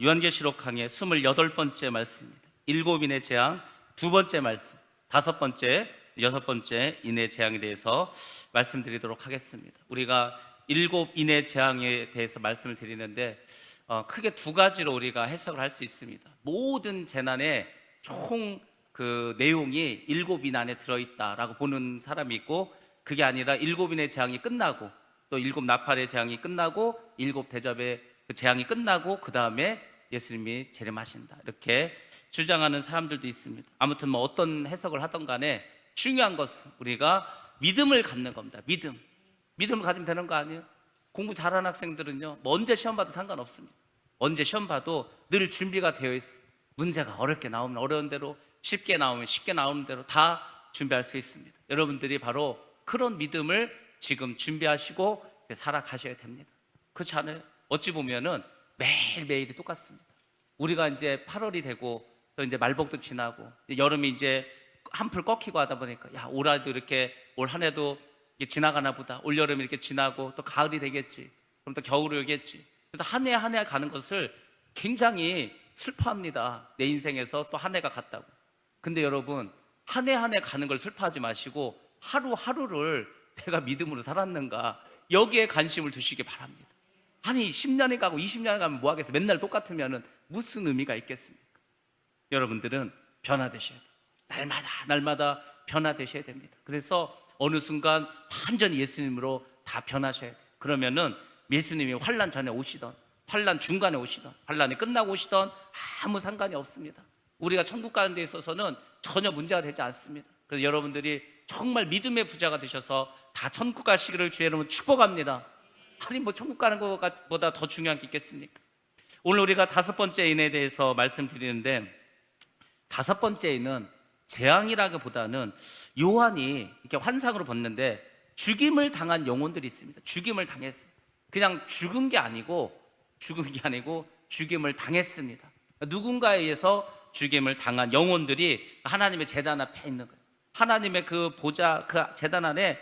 요한계시록 강의 28번째 말씀입니다. 일곱 인의 재앙, 두 번째 말씀, 다섯 번째, 여섯 번째 인의 재앙에 대해서 말씀드리도록 하겠습니다. 우리가 일곱 인의 재앙에 대해서 말씀을 드리는데 크게 두 가지로 우리가 해석을 할 수 있습니다. 모든 재난의 총 그 내용이 일곱 인 안에 들어있다라고 보는 사람이 있고, 그게 아니라 일곱 인의 재앙이 끝나고 또 일곱 나팔의 재앙이 끝나고 일곱 대접의 그 재앙이 끝나고 그 다음에 예수님이 재림하신다, 이렇게 주장하는 사람들도 있습니다. 아무튼 뭐 어떤 해석을 하던 간에 중요한 것은 우리가 믿음을 갖는 겁니다. 믿음을 가지면 되는 거 아니에요? 공부 잘하는 학생들은요, 뭐 언제 시험 봐도 상관없습니다. 언제 시험 봐도 늘 준비가 되어 있어요. 문제가 어렵게 나오면 어려운 대로, 쉽게 나오면 쉽게 나오는 대로 다 준비할 수 있습니다. 여러분들이 바로 그런 믿음을 지금 준비하시고 살아가셔야 됩니다. 그렇지 않아요? 어찌 보면은 매일매일이 똑같습니다. 우리가 이제 8월이 되고 또 이제 말복도 지나고 여름이 이제 한풀 꺾이고 하다 보니까 올해도 이렇게 올 한 해도 지나가나 보다, 올 여름이 이렇게 지나고 또 가을이 되겠지, 그럼 또 겨울이 오겠지. 그래서 한 해 한 해 가는 것을 굉장히 슬퍼합니다. 내 인생에서 또 한 해가 갔다고. 근데 여러분, 한 해 한 해 가는 걸 슬퍼하지 마시고 하루하루를 내가 믿음으로 살았는가, 여기에 관심을 두시기 바랍니다. 아니 10년이 가고 20년이 가면 뭐 하겠어요? 맨날 똑같으면 무슨 의미가 있겠습니까? 여러분들은 변화되셔야 돼요. 날마다 변화되셔야 됩니다. 그래서 어느 순간 완전히 예수님으로 다 변하셔야 돼요. 그러면은 예수님이 환난 전에 오시던, 환난 중간에 오시던, 환난이 끝나고 오시던 아무 상관이 없습니다. 우리가 천국 가는 데 있어서는 전혀 문제가 되지 않습니다. 그래서 여러분들이 정말 믿음의 부자가 되셔서 다 천국 가시기를 주의 이름으로 축복합니다. 아니 뭐 천국 가는 것보다 더 중요한 게 있겠습니까? 오늘 우리가 다섯 번째 인에 대해서 말씀드리는데, 다섯 번째 인은 재앙이라기보다는 요한이 이렇게 환상으로 봤는데 죽임을 당한 영혼들이 있습니다. 죽임을 당했어요. 그냥 죽은 게 아니고 죽임을 당했습니다. 누군가에 의해서 죽임을 당한 영혼들이 하나님의 제단 앞에 있는 거예요. 하나님의 그 보좌, 그 제단 안에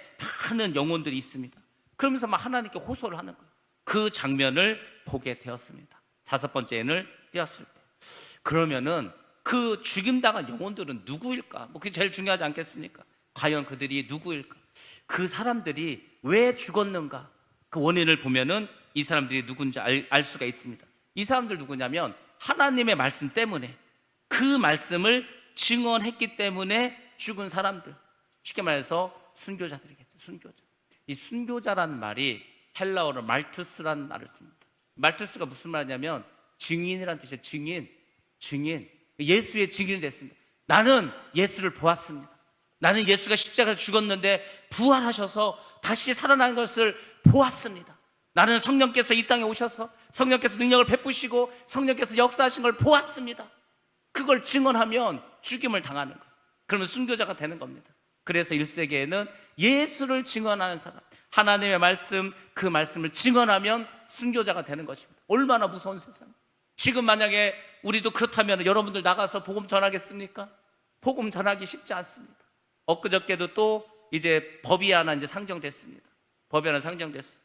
많은 영혼들이 있습니다. 그러면서 막 하나님께 호소를 하는 거예요. 그 장면을 보게 되었습니다. 다섯 번째 인을 띄었을 때. 그러면은 그 죽임당한 영혼들은 누구일까? 뭐 그게 제일 중요하지 않겠습니까? 과연 그들이 누구일까? 그 사람들이 왜 죽었는가? 그 원인을 보면은 이 사람들이 누군지 알 수가 있습니다. 이 사람들 누구냐면 하나님의 말씀 때문에, 그 말씀을 증언했기 때문에 죽은 사람들, 쉽게 말해서 순교자들이겠죠. 순교자. 이 순교자라는 말이 헬라어로 말투스라는 말을 씁니다. 말투스가 무슨 말이냐면 증인이라는 뜻이에요. 증인. 예수의 증인이 됐습니다. 나는 예수를 보았습니다. 나는 예수가 십자가에서 죽었는데 부활하셔서 다시 살아난 것을 보았습니다. 나는 성령께서 이 땅에 오셔서 성령께서 능력을 베푸시고 성령께서 역사하신 걸 보았습니다. 그걸 증언하면 죽임을 당하는 거예요. 그러면 순교자가 되는 겁니다. 그래서 1세기에는 예수를 증언하는 사람, 하나님의 말씀, 그 말씀을 증언하면 순교자가 되는 것입니다. 얼마나 무서운 세상. 지금 만약에 우리도 그렇다면 여러분들 나가서 복음 전하겠습니까? 복음 전하기 쉽지 않습니다. 엊그저께도 또 이제 법이 하나 이제 상정됐습니다. 법이 하나 상정됐어요.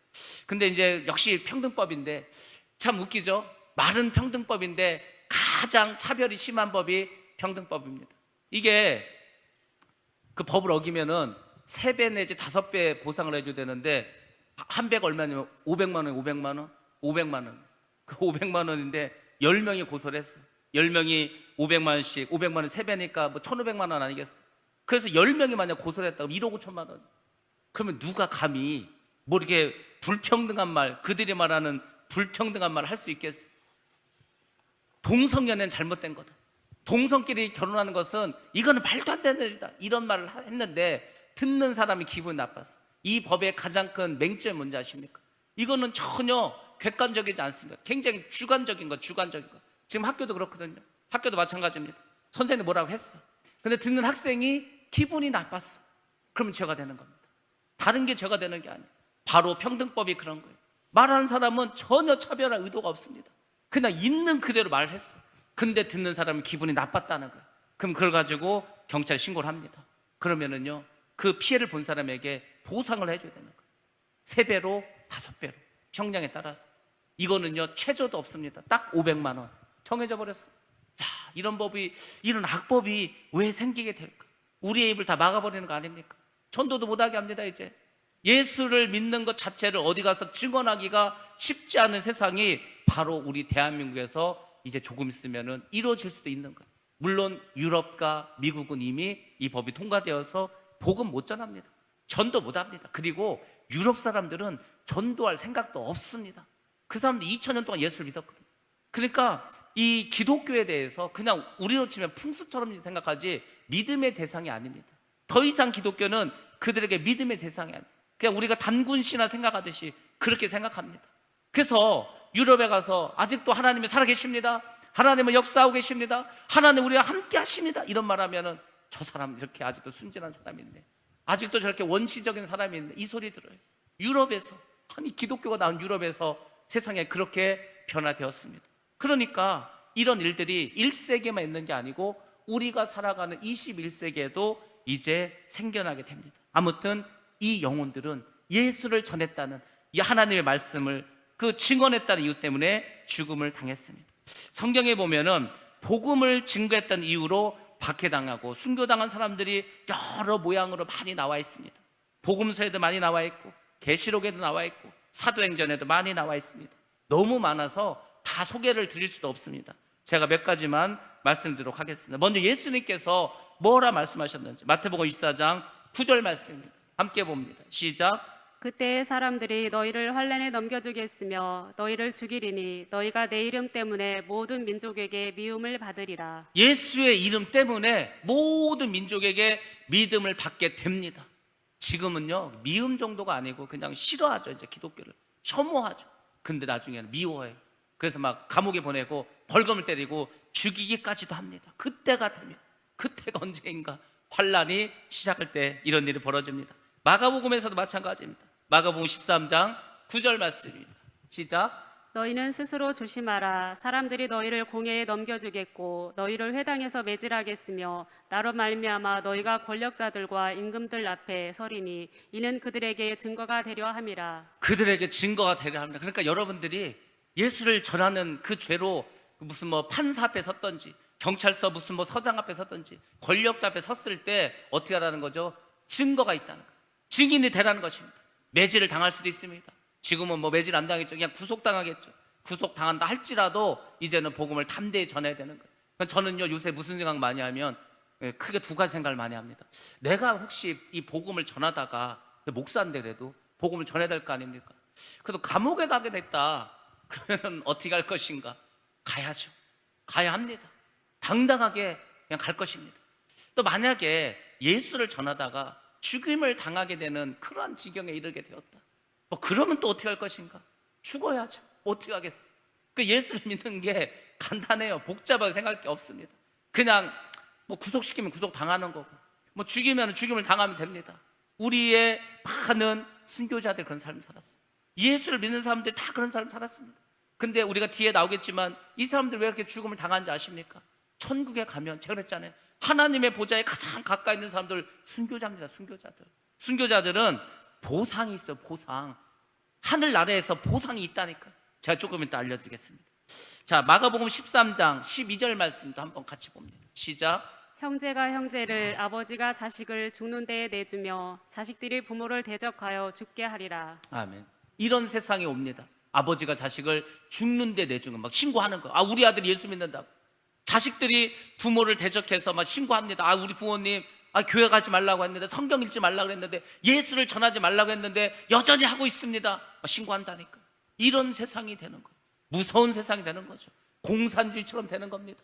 근데 이제 역시 평등법인데 참 웃기죠? 말은 평등법인데 가장 차별이 심한 법이 평등법입니다. 이게 그 법을 어기면은 3배 내지 5배 보상을 해줘야 되는데 한 배가 얼마냐면 500만 원. 그 500만 원인데 10명이 고소를 했어요. 10명이 500만 원씩, 500만 원 3배니까 뭐 1,500만 원 아니겠어요? 그래서 10명이 만약 고소를 했다고 1억 5천만 원. 그러면 누가 감히 뭐 이렇게 불평등한 말, 그들이 말하는 불평등한 말을 할 수 있겠어요? 동성연애는 잘못된 거다. 동성끼리 결혼하는 것은 이거는 말도 안 되는 일이다. 이런 말을 했는데 듣는 사람이 기분이 나빴어. 이 법의 가장 큰 맹점이 뭔지 아십니까? 이거는 전혀 객관적이지 않습니다. 굉장히 주관적인 거. 지금 학교도 그렇거든요. 학교도 마찬가지입니다. 선생님이 뭐라고 했어. 근데 듣는 학생이 기분이 나빴어. 그러면 죄가 되는 겁니다. 다른 게 죄가 되는 게 아니에요. 바로 평등법이 그런 거예요. 말하는 사람은 전혀 차별할 의도가 없습니다. 그냥 있는 그대로 말을 했어. 근데 듣는 사람은 기분이 나빴다는 거예요. 그럼 그걸 가지고 경찰에 신고를 합니다. 그러면은요, 그 피해를 본 사람에게 보상을 해줘야 되는 거예요. 3배로 5배로 형량에 따라서. 이거는요 최저도 없습니다. 딱 500만 원 정해져 버렸어. 야, 이런 법이, 이런 악법이 왜 생기게 될까? 우리의 입을 다 막아버리는 거 아닙니까? 전도도 못하게 합니다. 이제 예수를 믿는 것 자체를 어디 가서 증언하기가 쉽지 않은 세상이 바로 우리 대한민국에서 이제 조금 있으면은 이루어질 수도 있는 거예요. 물론 유럽과 미국은 이미 이 법이 통과되어서 복음 못 전합니다. 전도 못 합니다. 그리고 유럽 사람들은 전도할 생각도 없습니다. 그 사람들 2000년 동안 예수를 믿었거든요. 그러니까 이 기독교에 대해서 그냥 우리로 치면 풍습처럼 생각하지 믿음의 대상이 아닙니다. 더 이상 기독교는 그들에게 믿음의 대상이 아니에요. 그냥 우리가 단군 신화 생각하듯이 그렇게 생각합니다. 그래서 유럽에 가서 아직도 하나님이 살아계십니다, 하나님은 역사하고 계십니다, 하나님 우리와 함께 하십니다, 이런 말 하면은 저 사람 이렇게 아직도 순진한 사람이 있네, 아직도 저렇게 원시적인 사람이 있네, 이 소리 들어요. 유럽에서, 아니 기독교가 나온 유럽에서 세상에 그렇게 변화되었습니다. 그러니까 이런 일들이 1세기에만 있는 게 아니고 우리가 살아가는 21세기에도 이제 생겨나게 됩니다. 아무튼 이 영혼들은 예수를 전했다는 이 하나님의 말씀을 그 증언했다는 이유 때문에 죽음을 당했습니다. 성경에 보면은 복음을 증거했던 이유로 박해당하고 순교당한 사람들이 여러 모양으로 많이 나와 있습니다. 복음서에도 많이 나와 있고 계시록에도 나와 있고 사도행전에도 많이 나와 있습니다. 너무 많아서 다 소개를 드릴 수도 없습니다. 제가 몇 가지만 말씀드리도록 하겠습니다. 먼저 예수님께서 뭐라 말씀하셨는지 마태복음 24장 9절 말씀입니다. 함께 봅니다. 시작. 그때의 사람들이 너희를 환란에 넘겨주겠으며 너희를 죽이리니 너희가 내 이름 때문에 모든 민족에게 미움을 받으리라. 예수의 이름 때문에 모든 민족에게 믿음을 받게 됩니다. 지금은요 미움 정도가 아니고 그냥 싫어하죠. 이제 기독교를 혐오하죠. 근데 나중에는 미워해요. 그래서 막 감옥에 보내고 벌금을 때리고 죽이기까지도 합니다. 그때가 되면, 그때가 언제인가 환란이 시작할 때 이런 일이 벌어집니다. 마가복음에서도 마찬가지입니다. 마가복음 13장 9절 말씀입니다. 시작. 너희는 스스로 조심하라. 사람들이 너희를 공회에 넘겨주겠고 너희를 회당에서 매질하겠으며 나로 말미암아 너희가 권력자들과 임금들 앞에 서리니 이는 그들에게 증거가 되려 함이라. 그들에게 증거가 되려 합니다. 그러니까 여러분들이 예수를 전하는 그 죄로 무슨 뭐 판사 앞에 섰던지 경찰서 무슨 뭐 서장 앞에 섰던지 권력자 앞에 섰을 때 어떻게 하라는 거죠? 증거가 있다는 거예요. 증인이 되라는 것입니다. 매질을 당할 수도 있습니다. 지금은 뭐 매질 안 당했죠. 그냥 구속당하겠죠. 구속당한다 할지라도 이제는 복음을 담대히 전해야 되는 거예요. 그러니까 저는요 요새 무슨 생각 많이 하면 크게 두 가지 생각을 많이 합니다. 내가 혹시 이 복음을 전하다가 목사인데 그래도 복음을 전해야 될 거 아닙니까? 그래도 감옥에 가게 됐다 그러면 어떻게 할 것인가? 가야죠. 가야 합니다. 당당하게 그냥 갈 것입니다. 또 만약에 예수를 전하다가 죽임을 당하게 되는 그러한 지경에 이르게 되었다, 뭐 그러면 또 어떻게 할 것인가? 죽어야죠. 어떻게 하겠어요? 그 예수를 믿는 게 간단해요. 복잡하게 생각할 게 없습니다. 그냥 뭐 구속시키면 구속 당하는 거고 뭐 죽이면 죽임을 당하면 됩니다. 우리의 많은 순교자들이 그런 삶을 살았어요. 예수를 믿는 사람들이 다 그런 삶을 살았습니다. 근데 우리가 뒤에 나오겠지만 이 사람들 왜 이렇게 죽음을 당하는지 아십니까? 천국에 가면 제가 그랬잖아요. 하나님의 보좌에 가장 가까이 있는 사람들 순교자입니다. 순교자들. 순교자들은 보상이 있어요. 보상. 하늘나라에서 보상이 있다니까. 제가 조금 이따 알려드리겠습니다. 자, 마가복음 13장 12절 말씀도 한번 같이 봅니다. 시작. 형제가 형제를, 아버지가 자식을 죽는 데에 내주며 자식들이 부모를 대적하여 죽게 하리라. 아멘. 이런 세상이 옵니다. 아버지가 자식을 죽는 데 내주는 막 신고하는 거. 아, 우리 아들이 예수 믿는다고. 자식들이 부모를 대적해서 막 신고합니다. 아, 우리 부모님 교회 가지 말라고 했는데, 성경 읽지 말라고 했는데, 예수를 전하지 말라고 했는데 여전히 하고 있습니다. 신고한다니까. 이런 세상이 되는 거예요. 무서운 세상이 되는 거죠. 공산주의처럼 되는 겁니다.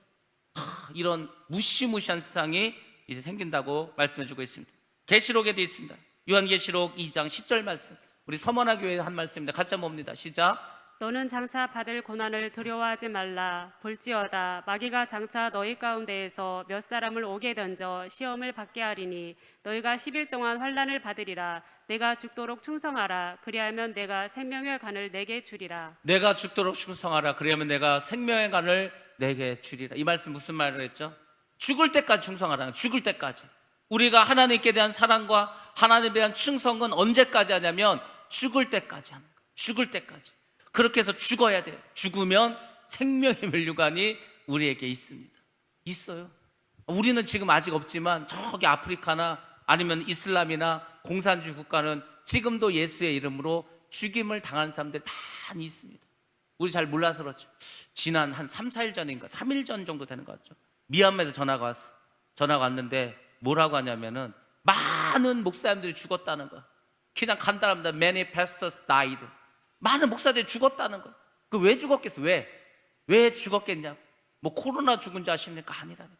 이런 무시무시한 세상이 이제 생긴다고 말씀해주고 있습니다. 계시록에도 있습니다. 요한계시록 2장 10절 말씀, 우리 서머나 교회의 한 말씀입니다. 같이 한번 봅니다. 시작. 너는 장차 받을 고난을 두려워하지 말라. 볼지어다 마귀가 장차 너희 가운데에서 몇 사람을 옥에 던져 시험을 받게 하리니 너희가 10일 동안 환난을 받으리라. 내가 죽도록 충성하라. 그리하면 내가 생명의 간을 내게 주리라. 내가 죽도록 충성하라. 그리하면 내가 생명의 간을 내게 주리라. 이 말씀 무슨 말을 했죠? 죽을 때까지 충성하라는, 죽을 때까지. 우리가 하나님께 대한 사랑과 하나님에 대한 충성은 언제까지 하냐면 죽을 때까지 하는 거예요. 죽을 때까지. 그렇게 해서 죽어야 돼요. 죽으면 생명의 면류관이 우리에게 있습니다. 있어요. 우리는 지금 아직 없지만 저기 아프리카나 아니면 이슬람이나 공산주의 국가는 지금도 예수의 이름으로 죽임을 당하는 사람들이 많이 있습니다. 우리 잘 몰라서 그렇죠. 지난 한 3, 4일 전인가 3일 전 정도 되는 것 같죠. 미얀마에서 전화가 왔어. 전화가 왔는데 뭐라고 하냐면은 많은 목사님들이 죽었다는 거. 그냥 간단합니다. Many pastors died. 많은 목사들이 죽었다는 거. 그 왜 죽었겠어? 왜 죽었겠냐고. 뭐 코로나 죽은 줄 아십니까? 아니라니까.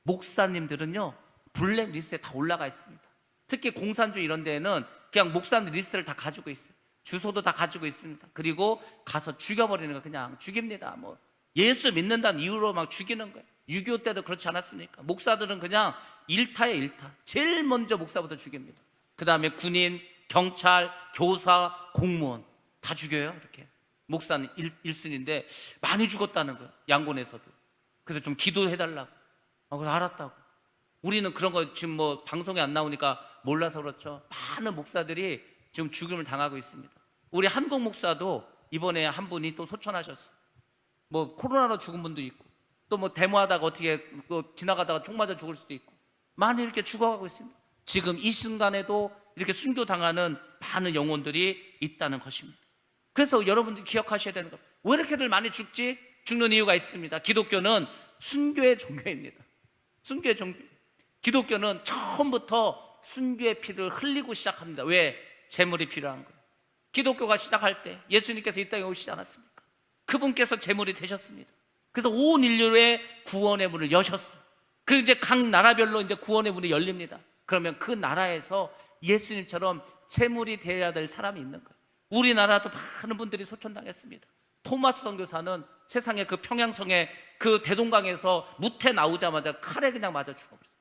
목사님들은요 블랙리스트에 다 올라가 있습니다. 특히 공산주의 이런 데에는 그냥 목사님들 리스트를 다 가지고 있어요. 주소도 다 가지고 있습니다. 그리고 가서 죽여버리는 거. 그냥 죽입니다. 뭐 예수 믿는다는 이유로 막 죽이는 거예요. 6.25 때도 그렇지 않았습니까? 목사들은 그냥 일타에 일타. 제일 먼저 목사부터 죽입니다. 그 다음에 군인, 경찰, 교사, 공무원 다 죽여요. 이렇게 목사는 1순위인데 많이 죽었다는 거예요. 양곤에서도. 그래서 좀 기도해달라고. 그래 알았다고. 우리는 그런 거 지금 뭐 방송에 안 나오니까 몰라서 그렇죠. 많은 목사들이 지금 죽임을 당하고 있습니다. 우리 한국 목사도 이번에 한 분이 또 소천하셨어요. 뭐 코로나로 죽은 분도 있고 또 뭐 데모하다가 어떻게 지나가다가 총 맞아 죽을 수도 있고 많이 이렇게 죽어가고 있습니다. 지금 이 순간에도 이렇게 순교당하는 많은 영혼들이 있다는 것입니다. 그래서 여러분들이 기억하셔야 되는 것, 왜 이렇게들 많이 죽지? 죽는 이유가 있습니다. 기독교는 순교의 종교입니다. 순교의 종교. 기독교는 처음부터 순교의 피를 흘리고 시작합니다. 왜? 제물이 필요한 거예요. 기독교가 시작할 때 예수님께서 이 땅에 오시지 않았습니까? 그분께서 제물이 되셨습니다. 그래서 온 인류의 구원의 문을 여셨어요. 그리고 이제 각 나라별로 이제 구원의 문이 열립니다. 그러면 그 나라에서 예수님처럼 제물이 되어야 될 사람이 있는 거예요. 우리나라도 많은 분들이 소천당했습니다. 토마스 선교사는 세상에 그 평양성에 그 대동강에서 무태 나오자마자 칼에 그냥 맞아 죽어버렸어요.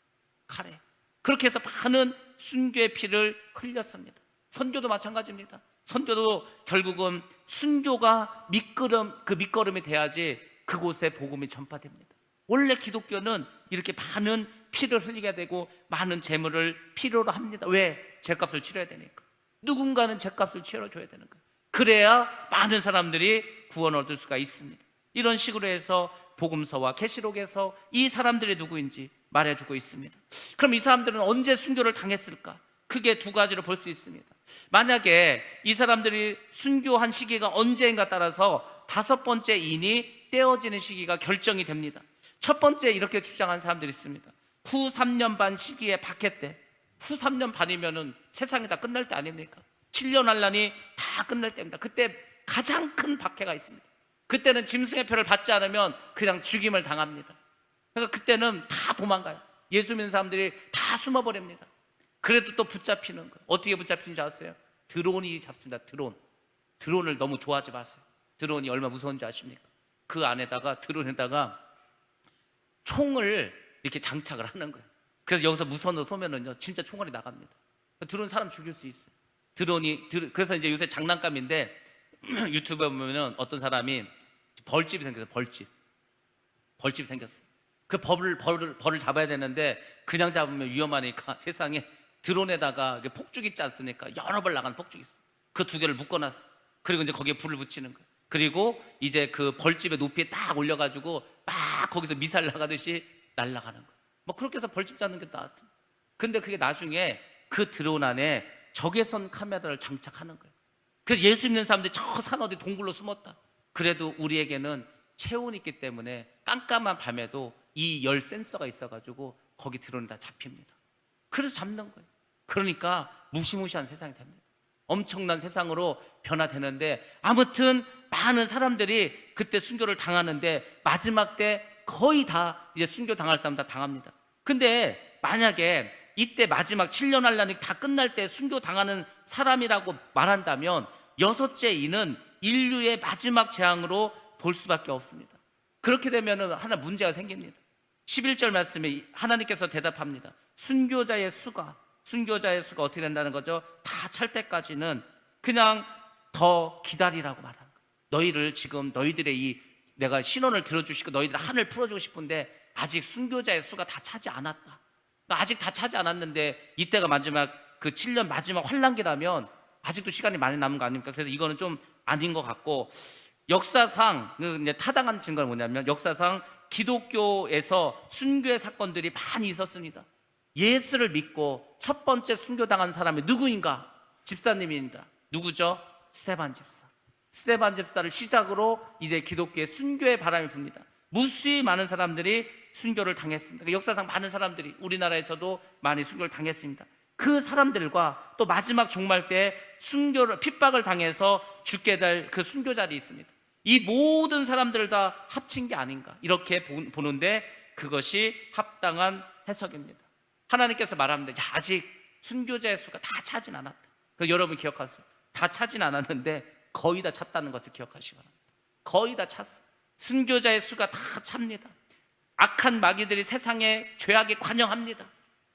칼에. 그렇게 해서 많은 순교의 피를 흘렸습니다. 선교도 마찬가지입니다. 선교도 결국은 순교가 밑거름이 돼야지 그곳에 복음이 전파됩니다. 원래 기독교는 이렇게 많은 피를 흘리게 되고 많은 재물을 필요로 합니다. 왜? 죗값을 치러야 되니까. 누군가는 죗값을 치러줘야 되는 거예요. 그래야 많은 사람들이 구원을 얻을 수가 있습니다. 이런 식으로 해서 복음서와 계시록에서 이 사람들이 누구인지 말해주고 있습니다. 그럼 이 사람들은 언제 순교를 당했을까? 크게 두 가지로 볼 수 있습니다. 만약에 이 사람들이 순교한 시기가 언제인가 따라서 5번째 인이 떼어지는 시기가 결정이 됩니다. 첫 번째 이렇게 주장한 사람들이 있습니다. 후 3년 반 시기에 박해 때, 후 3년 반이면은 세상이 다 끝날 때 아닙니까? 7년 환란이 다 끝날 때입니다. 그때 가장 큰 박해가 있습니다. 그때는 짐승의 표를 받지 않으면 그냥 죽임을 당합니다. 그러니까 그때는 다 도망가요. 예수 믿는 사람들이 다 숨어버립니다. 그래도 또 붙잡히는 거예요. 어떻게 붙잡히는지 아세요? 드론이 잡습니다. 드론을 너무 좋아하지 마세요. 드론이 얼마나 무서운지 아십니까? 그 안에다가 드론에다가 총을 이렇게 장착을 하는 거예요. 그래서 여기서 무선으로 쏘면은요 진짜 총알이 나갑니다. 드론 사람 죽일 수 있어요. 그래서 이제 요새 장난감인데 유튜브에 보면은 어떤 사람이 벌집이 생겼어요. 벌집이 생겼어요. 그 벌을 잡아야 되는데 그냥 잡으면 위험하니까 세상에 드론에다가 폭죽 있지 않습니까? 여러 발 나가는 폭죽이 있어요. 그 두 개를 묶어놨어. 그리고 이제 거기에 불을 붙이는 거예요. 그리고 이제 그 벌집의 높이에 딱 올려가지고 막 거기서 미사일 나가듯이 날아가는 거예요. 뭐 그렇게 해서 벌집 잡는 게 나왔어요. 근데 그게 나중에 그 드론 안에 적외선 카메라를 장착하는 거예요. 그래서 예수 믿는 사람들이 저 산 어디 동굴로 숨었다. 그래도 우리에게는 체온이 있기 때문에 깜깜한 밤에도 이 열 센서가 있어가지고 거기 드론이 다 잡힙니다. 그래서 잡는 거예요. 그러니까 무시무시한 세상이 됩니다. 엄청난 세상으로 변화되는데 아무튼 많은 사람들이 그때 순교를 당하는데 마지막 때 거의 다 이제 순교 당할 사람 다 당합니다. 근데 만약에 이때 마지막 7년 환란이 다 끝날 때 순교 당하는 사람이라고 말한다면 6째 인은 인류의 마지막 재앙으로 볼 수밖에 없습니다. 그렇게 되면 하나 문제가 생깁니다. 11절 말씀에 하나님께서 대답합니다. 순교자의 수가 어떻게 된다는 거죠? 다 찰 때까지는 그냥 더 기다리라고 말하는 거예요. 너희들의 내가 신원을 들어주시고 너희들 한을 풀어주고 싶은데 아직 순교자의 수가 다 차지 않았다. 아직 다 차지 않았는데 이때가 마지막 그 7년 마지막 환란기라면 아직도 시간이 많이 남은 거 아닙니까? 그래서 이거는 좀 아닌 것 같고, 역사상 이제 타당한 증거는 뭐냐면 역사상 기독교에서 순교의 사건들이 많이 있었습니다. 예수를 믿고 첫 번째 순교당한 사람이 누구인가? 집사님입니다. 누구죠? 스데반 집사. 스데반 집사를 시작으로 이제 기독교의 순교의 바람이 붑니다. 무수히 많은 사람들이 순교를 당했습니다. 역사상 많은 사람들이 우리나라에서도 많이 순교를 당했습니다. 그 사람들과 또 마지막 종말 때 순교를 핍박을 당해서 죽게 될 그 순교자들이 있습니다. 이 모든 사람들을 다 합친 게 아닌가 이렇게 보는데 그것이 합당한 해석입니다. 하나님께서 말합니다. 아직 순교자의 수가 다 차진 않았다. 여러분 기억하세요. 다 차진 않았는데 거의 다 찼다는 것을 기억하시기 바랍니다. 거의 다 찼어요. 순교자의 수가 다 찹니다. 악한 마귀들이 세상에 죄악에 관영합니다.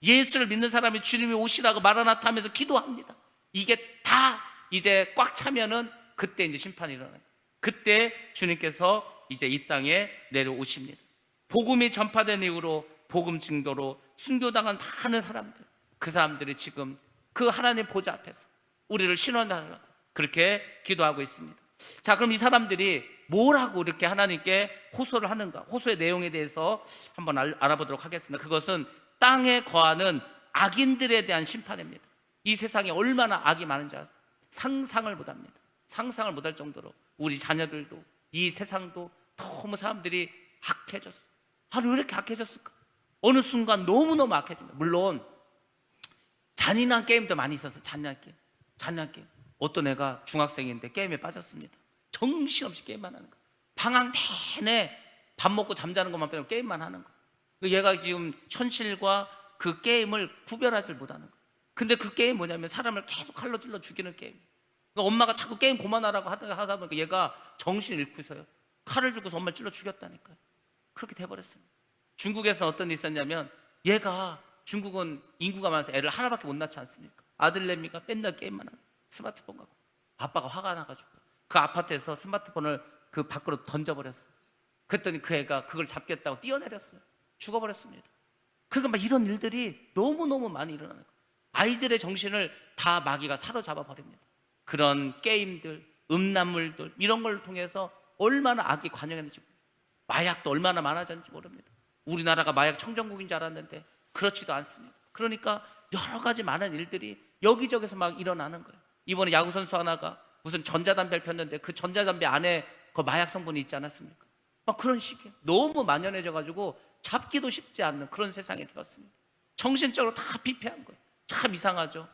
예수를 믿는 사람이 주님이 오시라고 마라나타 하면서 기도합니다. 이게 다 이제 꽉 차면은 그때 이제 심판이 일어나요. 그때 주님께서 이제 이 땅에 내려오십니다. 복음이 전파된 이후로 복음 증거로 순교당한 많은 사람들, 그 사람들이 지금 그 하나님 보좌 앞에서 우리를 신원하려고 그렇게 기도하고 있습니다. 자, 그럼 이 사람들이 뭐라고 이렇게 하나님께 호소를 하는가? 호소의 내용에 대해서 한번 알아보도록 하겠습니다. 그것은 땅에 거하는 악인들에 대한 심판입니다. 이 세상에 얼마나 악이 많은지 아세요? 상상을 못합니다. 상상을 못할 정도로 우리 자녀들도 이 세상도 너무 사람들이 악해졌어요. 왜 이렇게 악해졌을까? 어느 순간 너무너무 악해집니다. 물론 잔인한 게임도 많이 있어서 잔인한 게임. 어떤 애가 중학생인데 게임에 빠졌습니다. 정신없이 게임만 하는 거. 방학 내내 밥 먹고 잠자는 것만 빼고 게임만 하는 거. 얘가 지금 현실과 그 게임을 구별하지 못하는 거. 근데 그 게임 뭐냐면 사람을 계속 칼로 찔러 죽이는 게임. 그러니까 엄마가 자꾸 게임 그만하라고 하다 보니까 얘가 정신을 잃고서요 칼을 들고서 엄마를 찔러 죽였다니까요. 그렇게 돼버렸습니다. 중국에서 어떤 일이 있었냐면 얘가 중국은 인구가 많아서 애를 하나밖에 못 낳지 않습니까? 아들내미가 맨날 게임만 하고 스마트폰 갖고 아빠가 화가 나가지고 그 아파트에서 스마트폰을 그 밖으로 던져버렸어요. 그랬더니 그 애가 그걸 잡겠다고 뛰어내렸어요. 죽어버렸습니다. 그러니까 막 이런 일들이 너무너무 많이 일어나는 거예요. 아이들의 정신을 다 마귀가 사로잡아 버립니다. 그런 게임들, 음란물들 이런 걸 통해서 얼마나 악이 관영했는지, 마약도 얼마나 많아졌는지 모릅니다. 우리나라가 마약 청정국인 줄 알았는데 그렇지도 않습니다. 그러니까 여러 가지 많은 일들이 여기저기서 막 일어나는 거예요. 이번에 야구선수 하나가 무슨 전자담배를 폈는데 그 전자담배 안에 그 마약 성분이 있지 않았습니까? 막 그런 식이에요. 너무 만연해져 가지고 잡기도 쉽지 않는 그런 세상에 되었습니다. 정신적으로 다 피폐한 거예요. 참 이상하죠.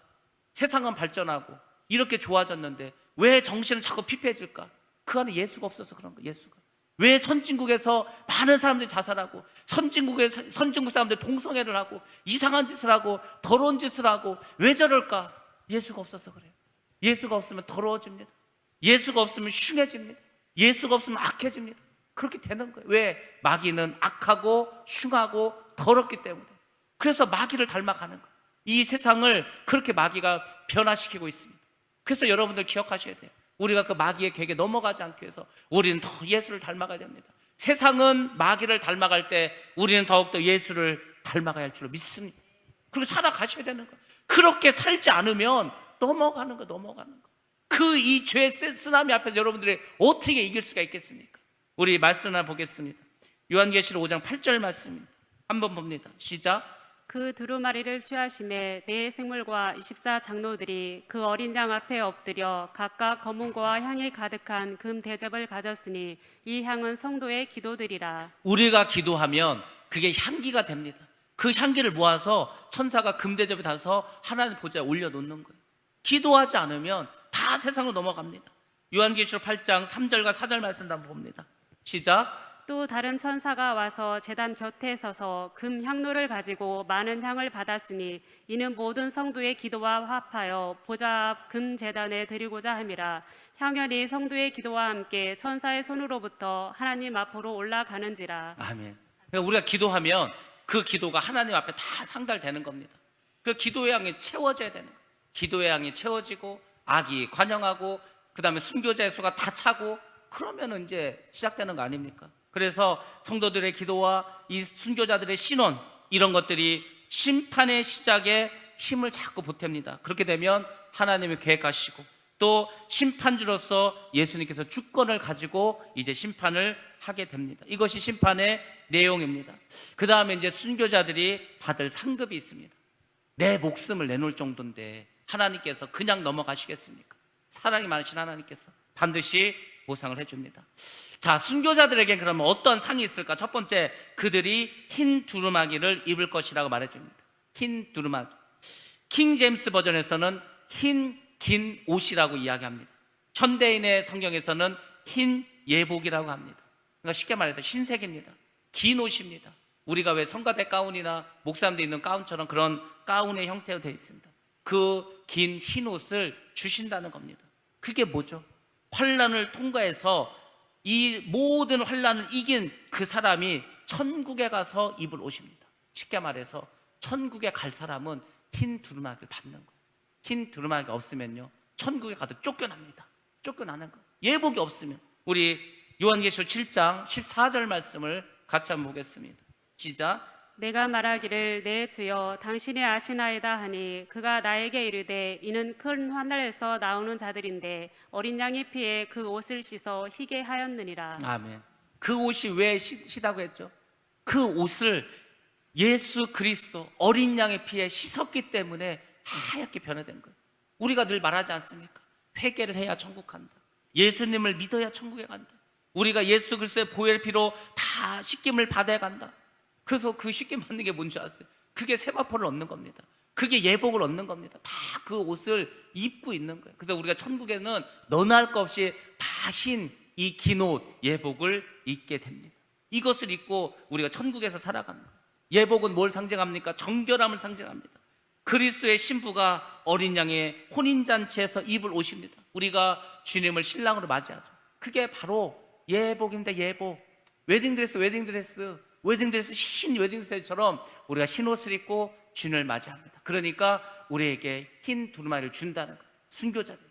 세상은 발전하고 이렇게 좋아졌는데 왜 정신은 자꾸 피폐해질까? 그 안에 예수가 없어서 그런 거예요. 예수가. 왜 선진국에서 많은 사람들이 자살하고 선진국 사람들 동성애를 하고 이상한 짓을 하고 더러운 짓을 하고 왜 저럴까? 예수가 없어서 그래요. 예수가 없으면 더러워집니다. 예수가 없으면 흉해집니다. 예수가 없으면 악해집니다. 그렇게 되는 거예요. 왜? 마귀는 악하고 흉하고 더럽기 때문에. 그래서 마귀를 닮아가는 거예요. 이 세상을 그렇게 마귀가 변화시키고 있습니다. 그래서 여러분들 기억하셔야 돼요. 우리가 그 마귀의 객에 넘어가지 않기 위해서 우리는 더 예수를 닮아가야 됩니다. 세상은 마귀를 닮아갈 때 우리는 더욱더 예수를 닮아가야 할 줄로 믿습니다. 그리고 살아가셔야 되는 거예요. 그렇게 살지 않으면 넘어가는 거. 그 이 죄의 쓰나미 앞에서 여러분들이 어떻게 이길 수가 있겠습니까? 우리 말씀 하나 보겠습니다. 요한계시록 5장 8절 말씀입니다. 한번 봅니다. 시작. 그 두루마리를 취하심에 네 생물과 24장로들이 그 어린 양 앞에 엎드려 각각 검은고와 향이 가득한 금 대접을 가졌으니 이 향은 성도의 기도들이라. 우리가 기도하면 그게 향기가 됩니다. 그 향기를 모아서 천사가 금 대접에 다서 하나님 보좌에 올려놓는 거예요. 기도하지 않으면 다 세상으로 넘어갑니다. 요한계시록 8장 3절과 4절 말씀 한번 봅니다. 시작. 또 다른 천사가 와서 제단 곁에 서서 금 향로를 가지고 많은 향을 받았으니 이는 모든 성도의 기도와 합하여 보좌 앞 금 제단에 드리고자 함이라. 향연이 성도의 기도와 함께 천사의 손으로부터 하나님 앞으로 올라가는지라. 아멘. 그러니까 우리가 기도하면 그 기도가 하나님 앞에 다 상달되는 겁니다. 그 기도의 향이 채워져야 되는 거예요. 기도의 향이 채워지고 악이 관영하고 그 다음에 순교자의 수가 다 차고 그러면 이제 시작되는 거 아닙니까? 그래서 성도들의 기도와 이 순교자들의 신원 이런 것들이 심판의 시작에 힘을 자꾸 보탭니다. 그렇게 되면 하나님이 계획하시고 또 심판주로서 예수님께서 주권을 가지고 이제 심판을 하게 됩니다. 이것이 심판의 내용입니다. 그 다음에 이제 순교자들이 받을 상급이 있습니다. 내 목숨을 내놓을 정도인데 하나님께서 그냥 넘어가시겠습니까? 사랑이 많으신 하나님께서 반드시 보상을 해줍니다. 자, 순교자들에게 그러면 어떤 상이 있을까? 첫 번째, 그들이 흰 두루마기를 입을 것이라고 말해줍니다. 흰 두루마기. 킹 제임스 버전에서는 흰 긴 옷이라고 이야기합니다. 현대인의 성경에서는 흰 예복이라고 합니다. 그러니까 쉽게 말해서 흰색입니다. 긴 옷입니다. 우리가 왜 성가대 가운이나 목사님들 입는 가운처럼 그런 가운의 형태로 되어 있습니다. 그 긴 흰 옷을 주신다는 겁니다. 그게 뭐죠? 환란을 통과해서 이 모든 환란을 이긴 그 사람이 천국에 가서 입을 옷입니다. 쉽게 말해서 천국에 갈 사람은 흰 두루마기를 받는 거예요. 흰 두루마기가 없으면요, 천국에 가도 쫓겨납니다. 쫓겨나는 거예요. 예복이 없으면. 우리 요한계시록 7장 14절 말씀을 같이 한번 보겠습니다. 시작. 내가 말하기를 내 주여 당신이 아시나이다 하니 그가 나에게 이르되 이는 큰 환난에서 나오는 자들인데 어린 양의 피에 그 옷을 씻어 희게 하였느니라. 아멘. 그 옷이 왜 시다고 했죠? 그 옷을 예수 그리스도 어린 양의 피에 씻었기 때문에 하얗게 변화된 거예요. 우리가 늘 말하지 않습니까? 회개를 해야 천국 간다. 예수님을 믿어야 천국에 간다. 우리가 예수 그리스도의 보혈 피로 다 씻김을 받아야 간다. 그래서 그 씻김 받는 게 뭔지 아세요? 그게 세마포를 얻는 겁니다. 그게 예복을 얻는 겁니다. 다 그 옷을 입고 있는 거예요. 그래서 우리가 천국에는 너나 할 것 없이 다 신 이 긴 옷 예복을 입게 됩니다. 이것을 입고 우리가 천국에서 살아가는 거예요. 예복은 뭘 상징합니까? 정결함을 상징합니다. 그리스도의 신부가 어린 양의 혼인잔치에서 입을 옷입니다. 우리가 주님을 신랑으로 맞이하죠. 그게 바로 예복입니다. 예복. 웨딩드레스, 흰 웨딩드레스처럼 우리가 흰 옷을 입고 주님을 맞이합니다. 그러니까 우리에게 흰 두루마리를 준다는 거예요. 순교자들.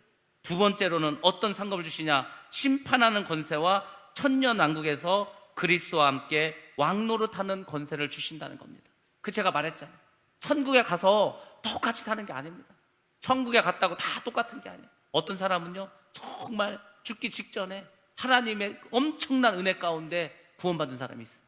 두 번째로는 어떤 상급을 주시냐? 심판하는 권세와 천년왕국에서 그리스도와 함께 왕노릇하는 권세를 주신다는 겁니다. 그 제가 말했잖아요. 천국에 가서 똑같이 사는 게 아닙니다. 천국에 갔다고 다 똑같은 게 아니에요. 어떤 사람은요, 정말 죽기 직전에 하나님의 엄청난 은혜 가운데 구원받은 사람이 있어요.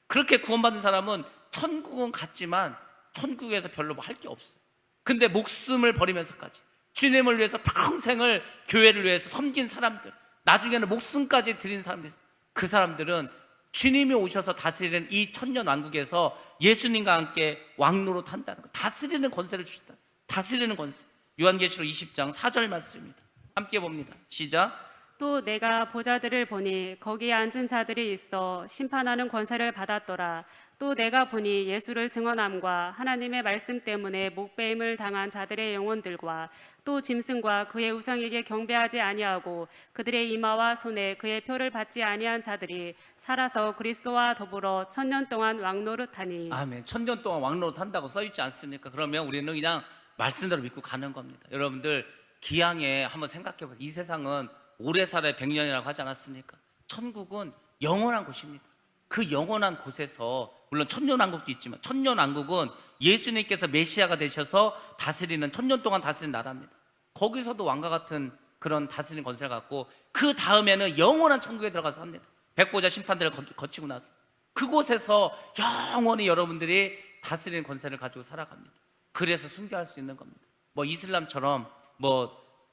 그렇게 구원받은 사람은 천국은 갔지만 천국에서 별로 뭐 할 게 없어요. 근데 목숨을 버리면서까지 주님을 위해서 평생을 교회를 위해서 섬긴 사람들, 나중에는 목숨까지 드리는 사람들, 그 사람들은 주님이 오셔서 다스리는 이 천년 왕국에서 예수님과 함께 왕노릇 한다는 거, 다스리는 권세를 주신다. 다스리는 권세. 요한계시록 20장 4절 말씀입니다. 함께 봅니다. 시작. 또 내가 보자들을 보니 거기에 앉은 자들이 있어 심판하는 권세를 받았더라. 또 내가 보니 예수를 증언함과 하나님의 말씀 때문에 목배임을 당한 자들의 영혼들과 또 짐승과 그의 우상에게 경배하지 아니하고 그들의 이마와 손에 그의 표를 받지 아니한 자들이 살아서 그리스도와 더불어 천년 동안 왕노릇하니. 아멘. 천년 동안 왕노릇 한다고 써있지 않습니까? 그러면 우리는 그냥 말씀대로 믿고 가는 겁니다. 여러분들 기양에 한번 생각해보세요. 이 세상은 오래 살아야 100년이라고 하지 않았습니까? 천국은 영원한 곳입니다. 그 영원한 곳에서 물론 천년왕국도 있지만 천년왕국은 예수님께서 메시아가 되셔서 다스리는, 천년 동안 다스리는 나라입니다. 거기서도 왕과 같은 그런 다스리는 권세를 갖고 그 다음에는 영원한 천국에 들어가서 삽니다. 백보자 심판대를 거치고 나서 그곳에서 영원히 여러분들이 다스리는 권세를 가지고 살아갑니다. 그래서 순교할 수 있는 겁니다. 뭐 이슬람처럼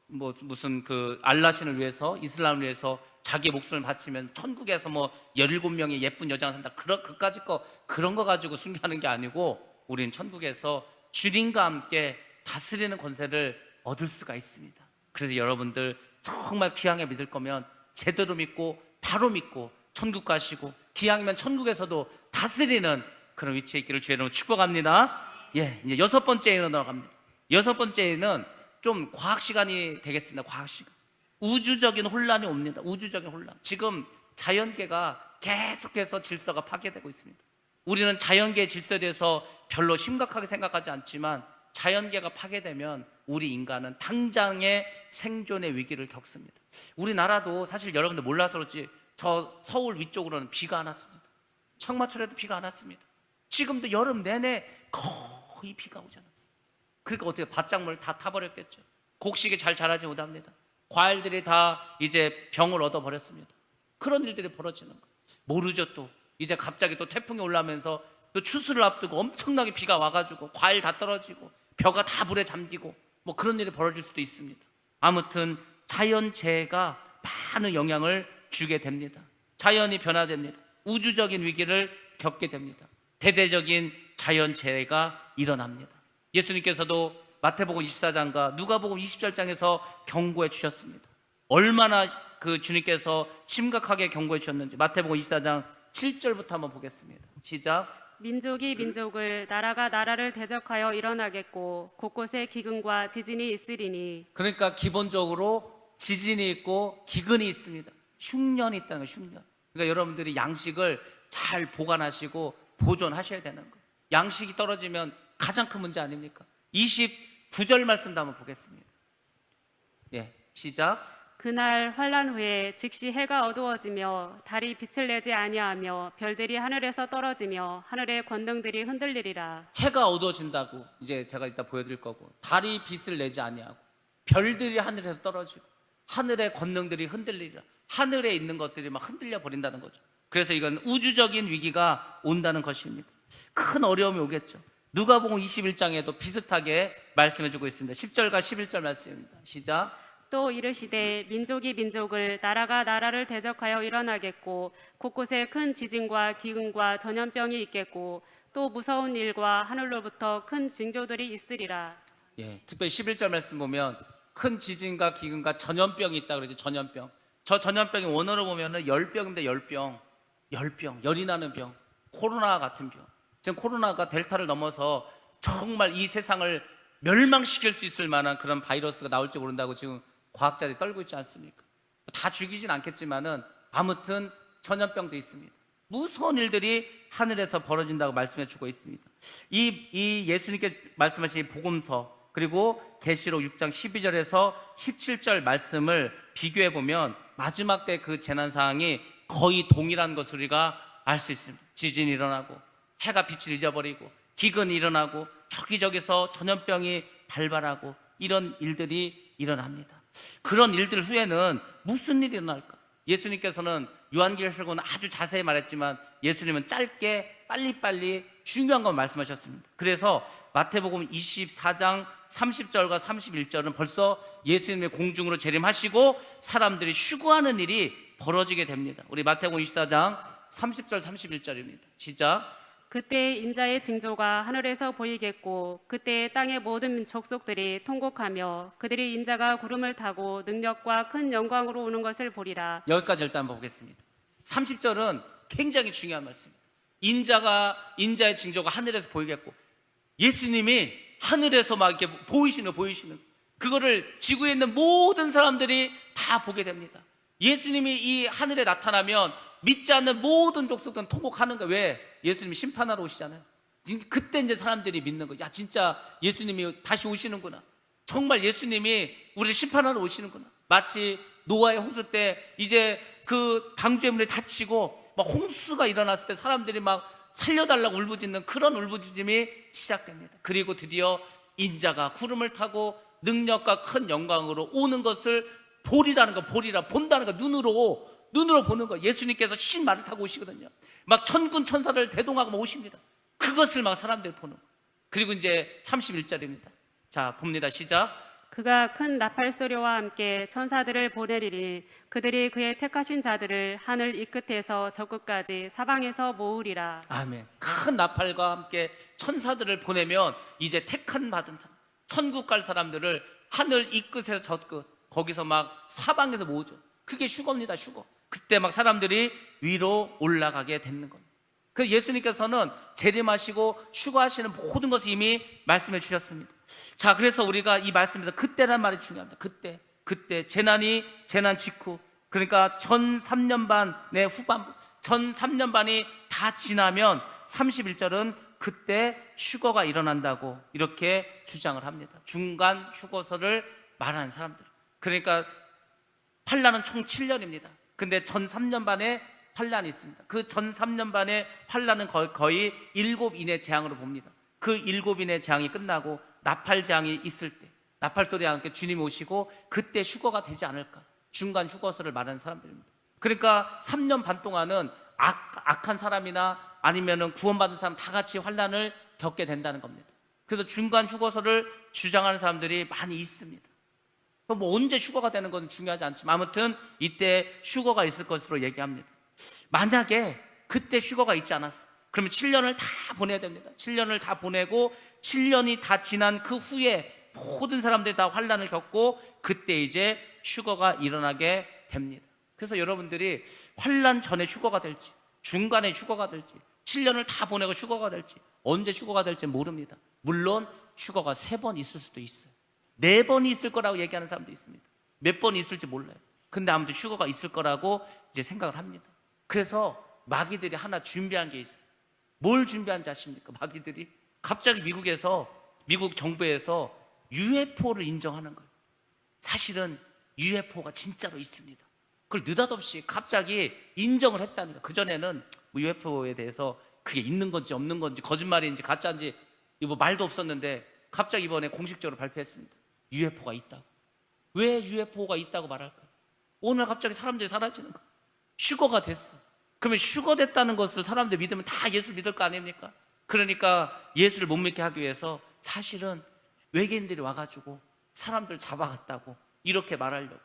무슨 그 알라신을 위해서, 이슬람을 위해서 자기 목숨을 바치면 천국에서 뭐 17명의 예쁜 여자가 산다, 그까짓 거, 그런 거 가지고 순교하는 게 아니고 우리는 천국에서 주님과 함께 다스리는 권세를 얻을 수가 있습니다. 그래서 여러분들 정말 기왕에 믿을 거면 제대로 믿고 바로 믿고 천국 가시고, 기왕이면 천국에서도 다스리는 그런 위치에 있기를 주의 이름으로 축복합니다. 예, 이제 여섯 번째로 나갑니다. 여섯 번째는 좀 과학 시간이 되겠습니다. 과학 시간. 우주적인 혼란이 옵니다. 우주적인 혼란. 지금 자연계가 계속해서 질서가 파괴되고 있습니다. 우리는 자연계의 질서에 대해서 별로 심각하게 생각하지 않지만 자연계가 파괴되면 우리 인간은 당장의 생존의 위기를 겪습니다. 우리나라도 사실 여러분들 몰라서 그렇지 저 서울 위쪽으로는 비가 안 왔습니다. 청마철에도 비가 안 왔습니다. 지금도 여름 내내 거의 비가 오지 않았어요. 그러니까 어떻게 밭작물 다 타버렸겠죠. 곡식이 잘 자라지 못합니다. 과일들이 다 이제 병을 얻어버렸습니다. 그런 일들이 벌어지는 거예요. 모르죠. 또 이제 갑자기 또 태풍이 올라오면서 또 추수를 앞두고 엄청나게 비가 와가지고 과일 다 떨어지고 벼가 다 물에 잠기고 뭐 그런 일이 벌어질 수도 있습니다. 아무튼 자연재해가 많은 영향을 주게 됩니다. 자연이 변화됩니다. 우주적인 위기를 겪게 됩니다. 대대적인 자연재해가 일어납니다. 예수님께서도 마태복음 24장과 누가복음 27장에서 경고해 주셨습니다. 얼마나 그 주님께서 심각하게 경고해 주셨는지 마태복음 24장 7절부터 한번 보겠습니다. 시작. 민족이 민족을, 나라가 나라를 대적하여 일어나겠고 곳곳에 기근과 지진이 있으리니. 그러니까 기본적으로 지진이 있고 기근이 있습니다. 흉년이 있다는 거예요. 흉년. 그러니까 여러분들이 양식을 잘 보관하시고 보존하셔야 되는 거예요. 양식이 떨어지면 가장 큰 문제 아닙니까? 29절 말씀도 한번 보겠습니다. 예, 시작. 그날 환란 후에 즉시 해가 어두워지며 달이 빛을 내지 아니하며 별들이 하늘에서 떨어지며 하늘의 권능들이 흔들리리라. 해가 어두워진다고 이제 제가 이따 보여드릴 거고, 달이 빛을 내지 아니하고 별들이 하늘에서 떨어지고 하늘의 권능들이 흔들리리라. 하늘에 있는 것들이 막 흔들려 버린다는 거죠. 그래서 이건 우주적인 위기가 온다는 것입니다. 큰 어려움이 오겠죠. 누가복음 21장에도 비슷하게 말씀해주고 있습니다. 10절과 11절 말씀입니다. 시작. 또 이르시되 민족이 민족을, 나라가 나라를 대적하여 일어나겠고 곳곳에 큰 지진과 기근과 전염병이 있겠고 또 무서운 일과 하늘로부터 큰 징조들이 있으리라. 예, 특별히 11절 말씀 보면 큰 지진과 기근과 전염병이 있다 그러죠. 전염병. 저 전염병이 원어로 보면은 열병입니다. 열병. 열병, 열이 나는 병, 코로나 같은 병. 지금 코로나가 델타를 넘어서 정말 이 세상을 멸망시킬 수 있을 만한 그런 바이러스가 나올지 모른다고 지금 과학자들이 떨고 있지 않습니까? 다 죽이진 않겠지만은 아무튼 전염병도 있습니다. 무서운 일들이 하늘에서 벌어진다고 말씀해 주고 있습니다. 이 예수님께 말씀하신 복음서 그리고 계시록 6장 12절에서 17절 말씀을 비교해 보면 마지막 때 그 재난 상황이 거의 동일한 것을 우리가 알 수 있습니다. 지진이 일어나고 해가 빛을 잊어버리고 기근이 일어나고 여기저기서 전염병이 발발하고 이런 일들이 일어납니다. 그런 일들 후에는 무슨 일이 일어날까? 예수님께서는 요한계시록은 아주 자세히 말했지만 예수님은 짧게 빨리빨리 중요한 건 말씀하셨습니다. 그래서 마태복음 24장 30절과 31절은 벌써 예수님의 공중으로 재림하시고 사람들이 휴거하는 일이 벌어지게 됩니다. 우리 마태복음 24장 30절 31절입니다. 시작. 그때 인자의 징조가 하늘에서 보이겠고 그때 땅의 모든 족속들이 통곡하며 그들이 인자가 구름을 타고 능력과 큰 영광으로 오는 것을 보리라. 여기까지 일단 한번 보겠습니다. 30절은 굉장히 중요한 말씀입니다. 인자의 징조가 하늘에서 보이겠고 예수님이 하늘에서 막 이렇게 보이시는 그거를 지구에 있는 모든 사람들이 다 보게 됩니다. 예수님이 이 하늘에 나타나면 믿지 않는 모든 족속들은 통곡하는 거예요. 왜? 예수님이 심판하러 오시잖아요. 그때 이제 사람들이 믿는 거예요. 야, 진짜 예수님이 다시 오시는구나. 정말 예수님이 우리를 심판하러 오시는구나. 마치 노아의 홍수 때 이제 그 방주의 닫히고 막 홍수가 일어났을 때 사람들이 막 살려달라고 울부짖는 그런 울부짖음이 시작됩니다. 그리고 드디어 인자가 구름을 타고 능력과 큰 영광으로 오는 것을 보리라는 거, 본다는 거, 눈으로 보는 거. 예수님께서 신 말을 타고 오시거든요. 막 천군 천사를 대동하고 막 오십니다. 그것을 막 사람들이 보는 거. 그리고 이제 31절입니다. 자, 봅니다. 시작. 그가 큰 나팔 소리와 함께 천사들을 보내리니 그들이 그의 택하신 자들을 하늘 이 끝에서 저 끝까지 사방에서 모으리라. 아멘. 큰 나팔과 함께 천사들을 보내면 이제 택한 받은 사람, 천국 갈 사람들을 하늘 이 끝에서 저 끝, 거기서 막 사방에서 모으죠. 그게 휴거입니다. 휴거. 그때 막 사람들이 위로 올라가게 되는 겁니다. 그 예수님께서는 재림하시고 휴거하시는 모든 것을 이미 말씀해 주셨습니다. 자, 그래서 우리가 이 말씀에서 그때란 말이 중요합니다. 그때 재난 직후, 그러니까 전 3년반의 후반부, 전 3년반이 다 지나면 31절은 그때 휴거가 일어난다고 이렇게 주장을 합니다. 중간 휴거설을 말하는 사람들. 그러니까 환란은 총 7년입니다. 근데 전 3년 반에 환란이 있습니다. 그 전 3년 반의 환란은 거의 7인의 재앙으로 봅니다. 그 7인의 재앙이 끝나고 나팔 재앙이 있을 때 나팔 소리와 함께 주님 오시고 그때 휴거가 되지 않을까. 중간 휴거서를 말하는 사람들입니다. 그러니까 3년 반 동안은 악한 사람이나 아니면은 구원받은 사람 다 같이 환난을 겪게 된다는 겁니다. 그래서 중간 휴거서를 주장하는 사람들이 많이 있습니다. 뭐 언제 휴거가 되는 건 중요하지 않지만 아무튼 이때 휴거가 있을 것으로 얘기합니다. 만약에 그때 휴거가 있지 않았어, 그러면 7년을 다 보내야 됩니다. 7년을 다 보내고 7년이 다 지난 그 후에 모든 사람들이 다 환난을 겪고 그때 이제 휴거가 일어나게 됩니다. 그래서 여러분들이 환난 전에 휴거가 될지 중간에 휴거가 될지 7년을 다 보내고 휴거가 될지 언제 휴거가 될지 모릅니다. 물론 휴거가 3번 있을 수도 있어요. 4번이 있을 거라고 얘기하는 사람도 있습니다. 몇 번이 있을지 몰라요. 근데 아무튼 휴거가 있을 거라고 이제 생각을 합니다. 그래서 마귀들이 하나 준비한 게 있어요. 뭘 준비한지 아십니까? 마귀들이 갑자기 미국 정부에서 UFO를 인정하는 거예요. 사실은 UFO가 진짜로 있습니다. 그걸 느닷없이 갑자기 인정을 했다니까. 그전에는 뭐 UFO에 대해서 그게 있는 건지 없는 건지 거짓말인지 가짜인지 뭐 말도 없었는데 갑자기 이번에 공식적으로 발표했습니다. UFO가 있다고. 왜 UFO가 있다고 말할까요? 오늘 갑자기 사람들이 사라지는 거예요. 휴거가 됐어. 그러면 휴거됐다는 것을 사람들이 믿으면 다 예수 믿을 거 아닙니까? 그러니까 예수를 못 믿게 하기 위해서 사실은 외계인들이 와가지고 사람들 잡아갔다고 이렇게 말하려고.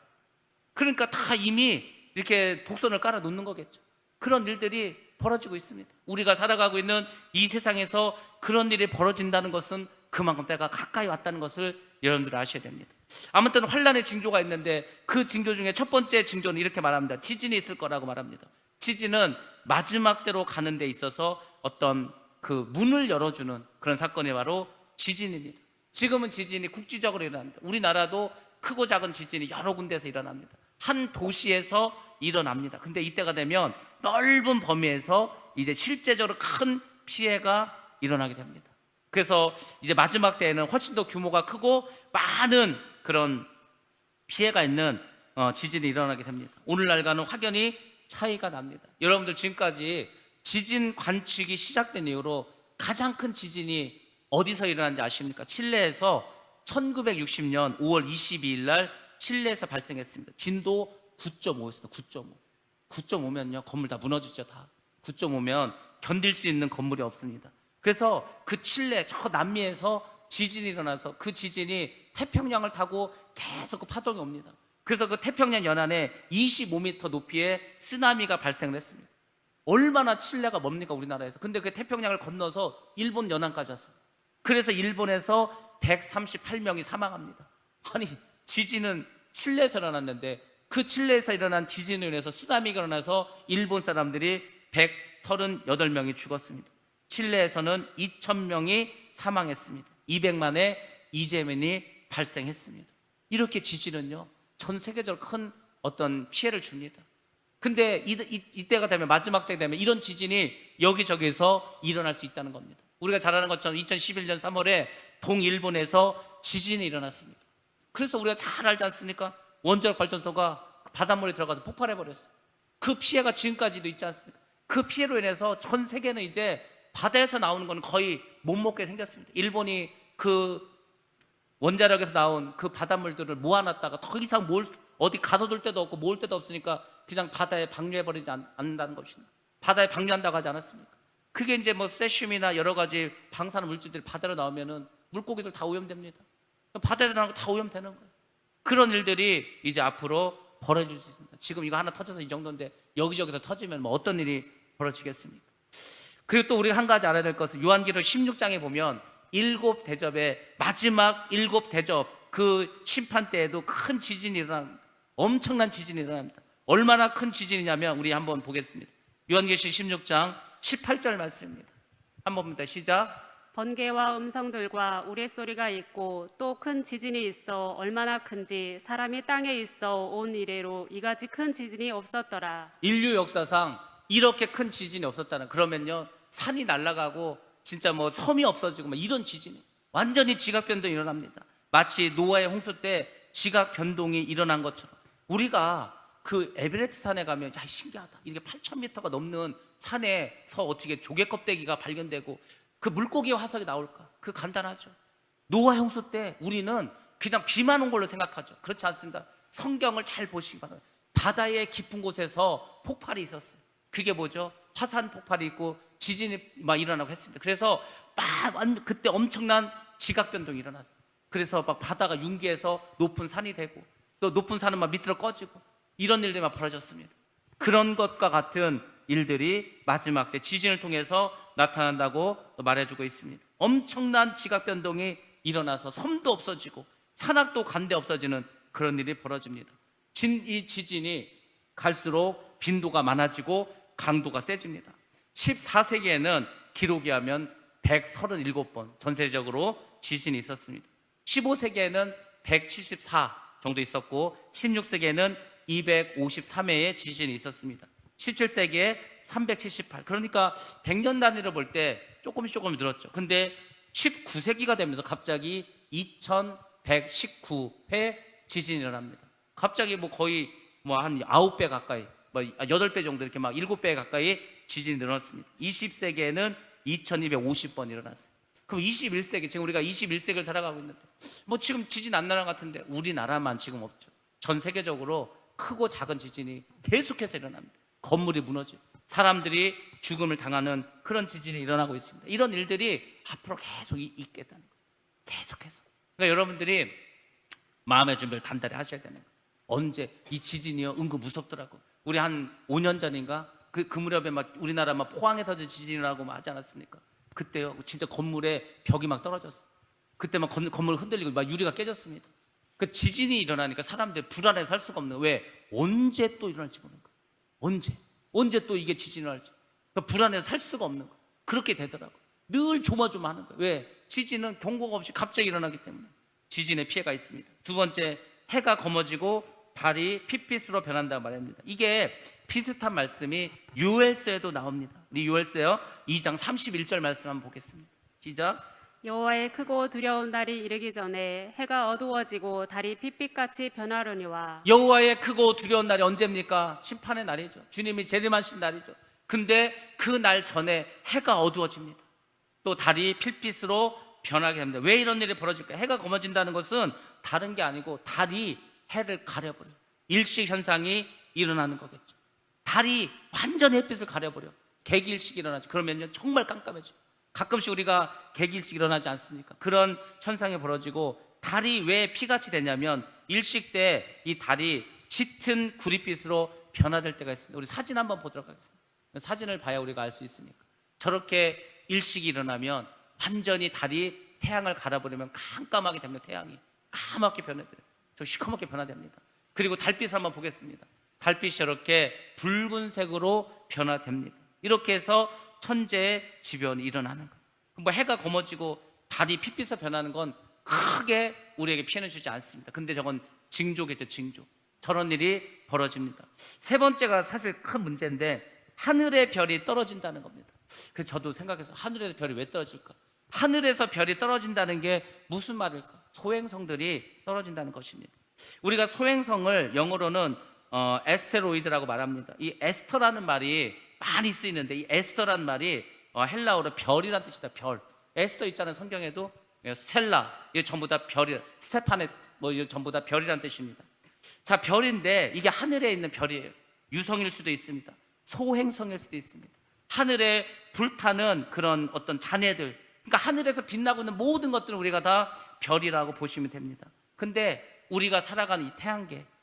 그러니까 다 이미 이렇게 복선을 깔아 놓는 거겠죠. 그런 일들이 벌어지고 있습니다. 우리가 살아가고 있는 이 세상에서 그런 일이 벌어진다는 것은 그만큼 때가 가까이 왔다는 것을 여러분들이 아셔야 됩니다. 아무튼 환란의 징조가 있는데 그 징조 중에 첫 번째 징조는 이렇게 말합니다. 지진이 있을 거라고 말합니다. 지진은 마지막 때로 가는 데 있어서 어떤 그 문을 열어주는 그런 사건이 바로 지진입니다. 지금은 지진이 국지적으로 일어납니다. 우리나라도 크고 작은 지진이 여러 군데에서 일어납니다. 한 도시에서 일어납니다. 근데 이때가 되면 넓은 범위에서 이제 실제적으로 큰 피해가 일어나게 됩니다. 그래서 이제 마지막 때에는 훨씬 더 규모가 크고 많은 그런 피해가 있는 지진이 일어나게 됩니다. 오늘날과는 확연히 차이가 납니다. 여러분들 지금까지 지진 관측이 시작된 이후로 가장 큰 지진이 어디서 일어난지 아십니까? 칠레에서 1960년 5월 22일 날 칠레에서 발생했습니다. 진도 9.5였습니다. 9.5. 9.5면요 건물 다 무너지죠. 다 9.5면 견딜 수 있는 건물이 없습니다. 그래서 그 칠레 저 남미에서 지진이 일어나서 그 지진이 태평양을 타고 계속 그 파동이 옵니다. 그래서 그 태평양 연안에 25m 높이의 쓰나미가 발생을 했습니다. 얼마나 칠레가 멉니까 우리나라에서. 근데 그 태평양을 건너서 일본 연안까지 왔어요. 그래서 일본에서 138명이 사망합니다. 아니 지진은 칠레에서 일어났는데 그 칠레에서 일어난 지진으로 인해서 쓰나미가 일어나서 일본 사람들이 138명이 죽었습니다. 칠레에서는 2000명이 사망했습니다. 200만의 이재민이 발생했습니다. 이렇게 지진은요 전 세계적으로 큰 어떤 피해를 줍니다. 근데 이때가 되면 마지막 때 되면 이런 지진이 여기저기서 일어날 수 있다는 겁니다. 우리가 잘 아는 것처럼 2011년 3월에 동일본에서 지진이 일어났습니다. 그래서 우리가 잘 알지 않습니까? 원자력 발전소가 바닷물에 들어가서 폭발해버렸어요. 그 피해가 지금까지도 있지 않습니까? 그 피해로 인해서 전 세계는 이제 바다에서 나오는 건 거의 못 먹게 생겼습니다. 일본이 그 원자력에서 나온 그 바닷물들을 모아놨다가 더 이상 어디 가둬둘 데도 없고 모을 데도 없으니까 그냥 바다에 방류해버리지 않는다는 것입니다. 바다에 방류한다고 하지 않았습니까? 그게 이제 뭐 세슘이나 여러 가지 방사능 물질들이 바다로 나오면은 물고기들 다 오염됩니다. 바다에 나오는 거 다 오염되는 거예요. 그런 일들이 이제 앞으로 벌어질 수 있습니다. 지금 이거 하나 터져서 이 정도인데 여기저기서 터지면 뭐 어떤 일이 벌어지겠습니까? 그리고 또 우리가 한 가지 알아야 될 것은 요한계시록 16장에 보면 7대접의 마지막 7대접 그 심판 때에도 큰 지진이 일어납니다. 엄청난 지진이 일어납니다. 얼마나 큰 지진이냐면 우리 한번 보겠습니다. 요한계시록 16장 18절 말씀입니다. 한번 봅니다. 시작. 번개와 음성들과 우레소리가 있고 또 큰 지진이 있어 얼마나 큰지 사람이 땅에 있어 온 이래로 이같이 큰 지진이 없었더라. 인류 역사상 이렇게 큰 지진이 없었다는. 그러면요 산이 날아가고 진짜 뭐 섬이 없어지고 막 이런 지진이 완전히 지각 변동이 일어납니다. 마치 노아의 홍수 때 지각 변동이 일어난 것처럼 우리가 그 에베레스트 산에 가면 야 신기하다. 이게 8,000m가 넘는 산에서 어떻게 조개 껍데기가 발견되고 그 물고기 화석이 나올까? 그 간단하죠. 노아 홍수 때 우리는 그냥 비만 온 걸로 생각하죠. 그렇지 않습니다. 성경을 잘 보시기 바랍니다. 바다의 깊은 곳에서 폭발이 있었어요. 그게 뭐죠? 화산 폭발이 있고 지진이 막 일어나고 했습니다. 그래서 막 그때 엄청난 지각 변동이 일어났어요. 그래서 막 바다가 융기해서 높은 산이 되고 또 높은 산은 막 밑으로 꺼지고 이런 일들이 막 벌어졌습니다. 그런 것과 같은 일들이 마지막 때 지진을 통해서 나타난다고 말해주고 있습니다. 엄청난 지각 변동이 일어나서 섬도 없어지고 산악도 간데 없어지는 그런 일이 벌어집니다. 이 지진이 갈수록 빈도가 많아지고 강도가 세집니다. 14세기에는 기록이 하면 137번 전세적으로 지진이 있었습니다. 15세기에는 174 정도 있었고 16세기에는 253회의 지진이 있었습니다. 17세기에 378. 그러니까 100년 단위로 볼 때 조금씩 늘었죠. 근데 19세기가 되면서 갑자기 2119회 지진이 일어납니다. 갑자기 뭐 거의 뭐 한 9배 가까이, 뭐 8배 정도 이렇게 막 7배 가까이 지진이 늘었습니다. 20세기에는 2250번 일어났어요. 그럼 21세기, 지금 우리가 21세기를 살아가고 있는데 뭐 지금 지진 안 나는 것 같은데 우리나라만 지금 없죠. 전 세계적으로 크고 작은 지진이 계속해서 일어납니다. 건물이 무너지고 사람들이 죽음을 당하는 그런 지진이 일어나고 있습니다. 이런 일들이 앞으로 계속 있겠다는 거예요. 계속해서. 그러니까 여러분들이 마음의 준비를 단단히 하셔야 되는 거예요. 언제 이 지진이요 은근 무섭더라고. 우리 한 5년 전인가 그 무렵에 막 우리나라 막 포항에 터진 지진이라고 하지 않았습니까? 그때요 진짜 건물에 벽이 막 떨어졌어. 그때 막 건물 흔들리고 막 유리가 깨졌습니다. 그 지진이 일어나니까 사람들이 불안해서 살 수가 없는 거예요. 왜? 언제 또 일어날지 모르는 거예요. 언제 또 이게 지진을 할지. 그러니까 불안해서 살 수가 없는 거예요. 그렇게 되더라고요. 늘 조마조마하는 거예요. 왜? 지진은 경고가 없이 갑자기 일어나기 때문에 지진의 피해가 있습니다. 두 번째, 해가 검어지고 달이 핏빛으로 변한다고 말합니다. 이게 비슷한 말씀이 요엘서에도 나옵니다. 우리 요엘서요 2장 31절 말씀 한번 보겠습니다. 시작. 여호와의 크고 두려운 날이 이르기 전에 해가 어두워지고 달이 핏빛같이 변하려니와. 여호와의 크고 두려운 날이 언제입니까? 심판의 날이죠. 주님이 재림하신 날이죠. 근데 그 날 전에 해가 어두워집니다. 또 달이 필빛으로 변하게 됩니다. 왜 이런 일이 벌어질까요? 해가 검어진다는 것은 다른 게 아니고 달이 해를 가려버려요. 일식 현상이 일어나는 거겠죠. 달이 완전히 햇빛을 가려버려. 개기일식이 일어나죠. 그러면요 정말 깜깜해져요. 가끔씩 우리가 개기일식 일어나지 않습니까? 그런 현상이 벌어지고 달이 왜 피같이 되냐면 일식 때 이 달이 짙은 구릿빛으로 변화될 때가 있습니다. 우리 사진 한번 보도록 하겠습니다. 사진을 봐야 우리가 알 수 있으니까. 저렇게 일식이 일어나면 완전히 달이 태양을 갈아버리면 깜깜하게 됩니다. 태양이 까맣게 변해져요. 저 시커멓게 변화됩니다. 그리고 달빛을 한번 보겠습니다. 달빛이 이렇게 붉은색으로 변화됩니다. 이렇게 해서 천재의 지변이 일어나는 거예요. 뭐 해가 검어지고 달이 핏빛으로 변하는 건 크게 우리에게 피해는 주지 않습니다. 근데 저건 징조겠죠. 징조. 저런 일이 벌어집니다. 세 번째가 사실 큰 문제인데 하늘의 별이 떨어진다는 겁니다. 그래서 저도 생각해서 하늘에서 별이 왜 떨어질까? 하늘에서 별이 떨어진다는 게 무슨 말일까? 소행성들이 떨어진다는 것입니다. 우리가 소행성을 영어로는 에스테로이드라고 말합니다. 이 에스터라는 말이 많이 쓰이는데 이 에스터라는 말이 헬라어로 별이란 뜻이다. 별. 에스터 있잖아요. 성경에도 스텔라 이게 전부 다 별이, 스테파네 뭐 이게 전부 다 별이란 뜻입니다. 자, 별인데 이게 하늘에 있는 별이에요. 유성일 수도 있습니다. 소행성일 수도 있습니다. 하늘에 불타는 그런 어떤 잔해들, 그러니까 하늘에서 빛나고 있는 모든 것들은 우리가 다 별이라고 보시면 됩니다. 근데 우리가 살아가는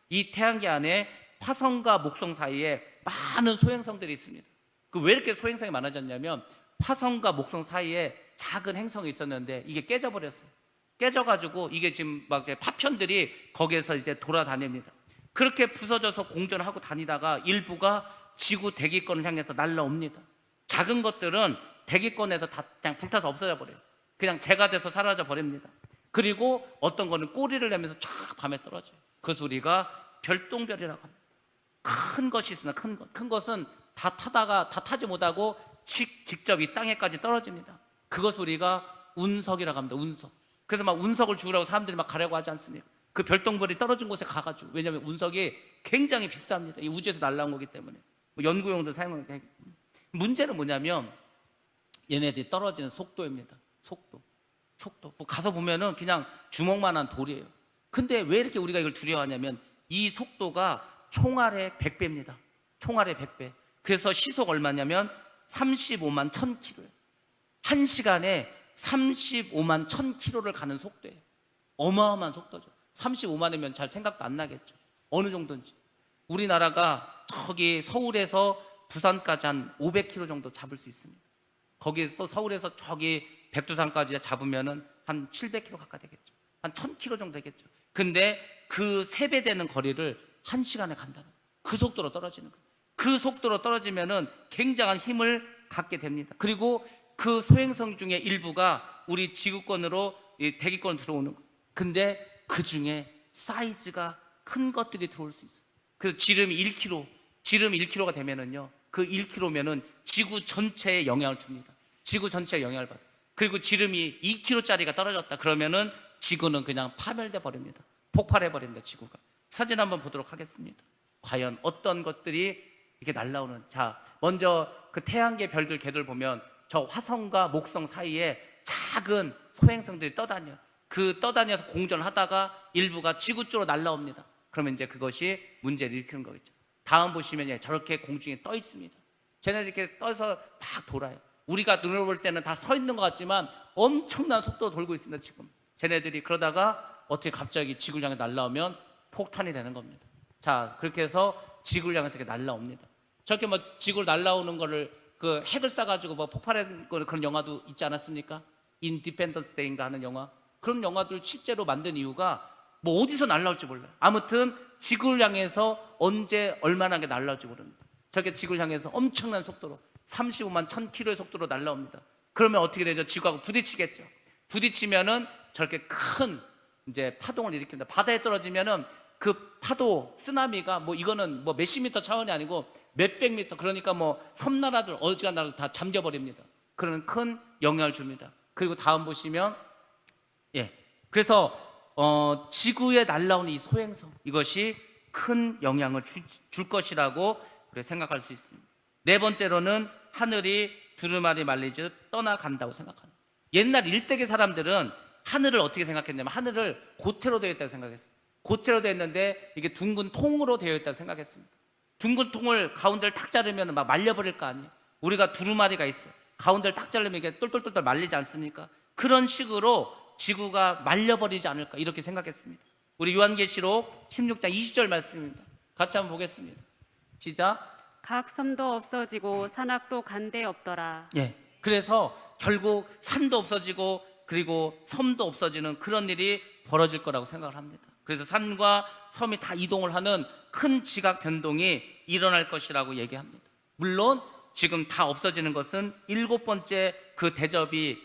이 태양계 안에 화성과 목성 사이에 많은 소행성들이 있습니다. 왜 이렇게 소행성이 많아졌냐면 화성과 목성 사이에 작은 행성이 있었는데 이게 깨져버렸어요. 깨져가지고 이게 지금 막 파편들이 거기에서 이제 돌아다닙니다. 그렇게 부서져서 공전을 하고 다니다가 일부가 지구 대기권을 향해서 날라옵니다. 작은 것들은 대기권에서 다 그냥 불타서 없어져 버려요. 그냥 재가 돼서 사라져 버립니다. 그리고 어떤 거는 꼬리를 내면서 쫙 밤에 떨어져요. 그래서 우리가 별똥별이라고 합니다. 큰 것이 있으나 큰 것은 다 타지 못하고 직접 이 땅에까지 떨어집니다. 그것을 우리가 운석이라고 합니다. 운석. 그래서 막 운석을 주우라고 사람들이 막 가려고 하지 않습니까? 그 별똥별이 떨어진 곳에 가가지고, 왜냐하면 운석이 굉장히 비쌉니다. 이 우주에서 날라온 거기 때문에 뭐 연구용도 사용하는 게. 문제는 뭐냐면 얘네들이 떨어지는 속도입니다. 속도. 뭐 가서 보면은 그냥 주먹만한 돌이에요. 근데 왜 이렇게 우리가 이걸 두려워하냐면 이 속도가 총알의 100배입니다. 총알의 100배. 그래서 시속 얼마냐면 35만 1000km예요. 1시간에 35만 1000km를 가는 속도예요. 어마어마한 속도죠. 35만이면 잘 생각도 안 나겠죠. 어느 정도인지. 우리나라가 저기 서울에서 부산까지 한 500km 정도 잡을 수 있습니다. 거기서 서울에서 저기 백두산까지 잡으면은 한 700km 가까이 되겠죠. 한 1000km 정도 되겠죠. 근데 그 3배 되는 거리를 1시간에 간다는 거예요. 그 속도로 떨어지는 거예요. 그 속도로 떨어지면은 굉장한 힘을 갖게 됩니다. 그리고 그 소행성 중에 일부가 우리 지구권으로 대기권 들어오는 거예요. 근데 그 중에 사이즈가 큰 것들이 들어올 수 있어요. 그래서 지름이 1kg가 되면은요, 그 1kg면은 지구 전체에 영향을 줍니다. 지구 전체에 영향을 받아요. 그리고 지름이 2kg짜리가 떨어졌다 그러면은 지구는 그냥 파멸돼 버립니다. 폭발해 버립니다. 지구가. 사진 한번 보도록 하겠습니다. 과연 어떤 것들이 이렇게 날라오는. 자, 먼저 그 태양계 별들 걔들 보면 저 화성과 목성 사이에 작은 소행성들이 떠다녀요. 그 떠다녀서 공전을 하다가 일부가 지구 쪽으로 날라옵니다. 그러면 이제 그것이 문제를 일으키는 거겠죠. 다음 보시면 저렇게 공중에 떠 있습니다. 쟤네들 이렇게 떠서 막 돌아요. 우리가 눈으로 볼 때는 다 서 있는 것 같지만 엄청난 속도로 돌고 있습니다. 지금 쟤네들이 그러다가 어떻게 갑자기 지구를 향해 날라오면 폭탄이 되는 겁니다. 자, 그렇게 해서 지구를 향해서 이렇게 날라옵니다. 저렇게 뭐 지구로 날라오는 거를 그 핵을 쏴가지고 뭐 폭발하는 그런 영화도 있지 않았습니까? 인디펜던스 데이인가 하는 영화. 그런 영화들 실제로 만든 이유가 뭐 어디서 날라올지 몰라요. 아무튼 지구를 향해서 언제 얼마나 게 날라올지 모릅니다. 저렇게 지구를 향해서 엄청난 속도로 35만 1000km의 속도로 날라옵니다. 그러면 어떻게 되죠? 지구하고 부딪히겠죠. 부딪히면은 저렇게 큰 이제 파동을 일으킵니다. 바다에 떨어지면은 그 파도 쓰나미가 뭐 이거는 뭐 몇십 미터 차원이 아니고 몇백 미터, 그러니까 뭐 섬나라들 어지간하들 다 잠겨버립니다. 그런 큰 영향을 줍니다. 그리고 다음 보시면 그래서 지구에 날라오는 이 소행성, 이것이 큰 영향을 줄 것이라고 우리가 생각할 수 있습니다. 네 번째로는 하늘이 두루마리 말리듯 떠나간다고 생각합니다. 옛날 1세기 사람들은 하늘을 어떻게 생각했냐면 하늘을 고체로 되어 있다고 생각했어요. 고체로 되어 있는데 이게 둥근 통으로 되어 있다고 생각했습니다. 둥근 통을 가운데를 탁 자르면 막 말려버릴 거 아니에요. 우리가 두루마리가 있어요. 가운데를 탁 자르면 이게 똘똘똘똘 말리지 않습니까? 그런 식으로 지구가 말려버리지 않을까 이렇게 생각했습니다. 우리 요한계시록 16장 20절 말씀입니다. 같이 한번 보겠습니다. 시작. 각 섬도 없어지고 산악도 간데 없더라. 그래서 결국 산도 없어지고 그리고 섬도 없어지는 그런 일이 벌어질 거라고 생각을 합니다. 그래서 산과 섬이 다 이동을 하는 큰 지각 변동이 일어날 것이라고 얘기합니다. 물론 지금 다 없어지는 것은 7번째 그 대접이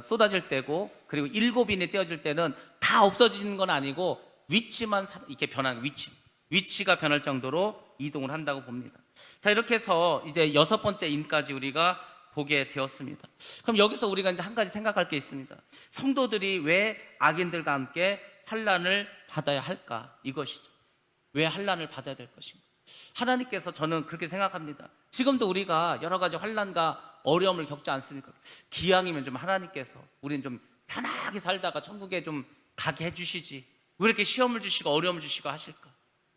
쏟아질 때고, 그리고 7인이 떼어질 때는 다 없어지는 건 아니고 위치만 이렇게 변하는 위치가 변할 정도로 이동을 한다고 봅니다. 자, 이렇게 해서 이제 6번째 인까지 우리가 보게 되었습니다. 그럼 여기서 우리가 이제 한 가지 생각할 게 있습니다. 성도들이 왜 악인들과 함께 환난을 받아야 할까? 이것이죠. 왜 환난을 받아야 될 것인가? 하나님께서, 저는 그렇게 생각합니다. 지금도 우리가 여러 가지 환난과 어려움을 겪지 않습니까? 기왕이면 좀 하나님께서 우리는 좀 편하게 살다가 천국에 좀 가게 해주시지, 왜 이렇게 시험을 주시고 어려움을 주시고 하실까?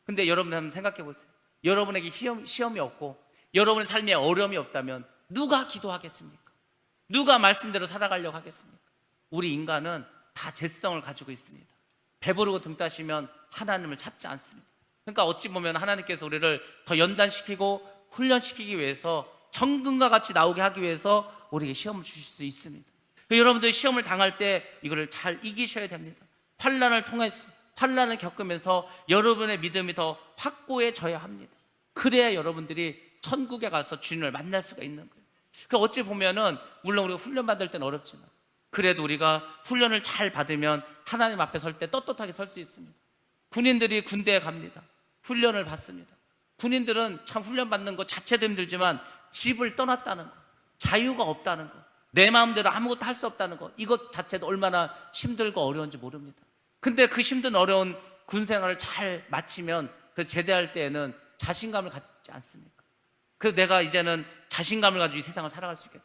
근데 여러분 한번 생각해 보세요. 여러분에게 시험이 없고 여러분의 삶에 어려움이 없다면 누가 기도하겠습니까? 누가 말씀대로 살아가려고 하겠습니까? 우리 인간은 다 죄성을 가지고 있습니다. 배부르고 등 따시면 하나님을 찾지 않습니다. 그러니까 어찌 보면 하나님께서 우리를 더 연단시키고 훈련시키기 위해서, 정금과 같이 나오게 하기 위해서 우리에게 시험을 주실 수 있습니다. 여러분들 시험을 당할 때 이거를 잘 이기셔야 됩니다. 환난을 통해서, 환난을 겪으면서 여러분의 믿음이 더 확고해져야 합니다. 그래야 여러분들이 천국에 가서 주님을 만날 수가 있는 거예요. 그 어찌 보면은 물론 우리가 훈련 받을 때는 어렵지만 그래도 우리가 훈련을 잘 받으면 하나님 앞에 설 때 떳떳하게 설 수 있습니다. 군인들이 군대에 갑니다. 훈련을 받습니다. 군인들은 참 훈련 받는 것 자체도 힘들지만 집을 떠났다는 거, 자유가 없다는 거, 내 마음대로 아무것도 할 수 없다는 거, 이것 자체도 얼마나 힘들고 어려운지 모릅니다. 근데 그 힘든 어려운 군 생활을 잘 마치면 그 제대할 때에는 자신감을 갖지 않습니까? 그래서 내가 이제는 자신감을 가지고 이 세상을 살아갈 수 있겠다.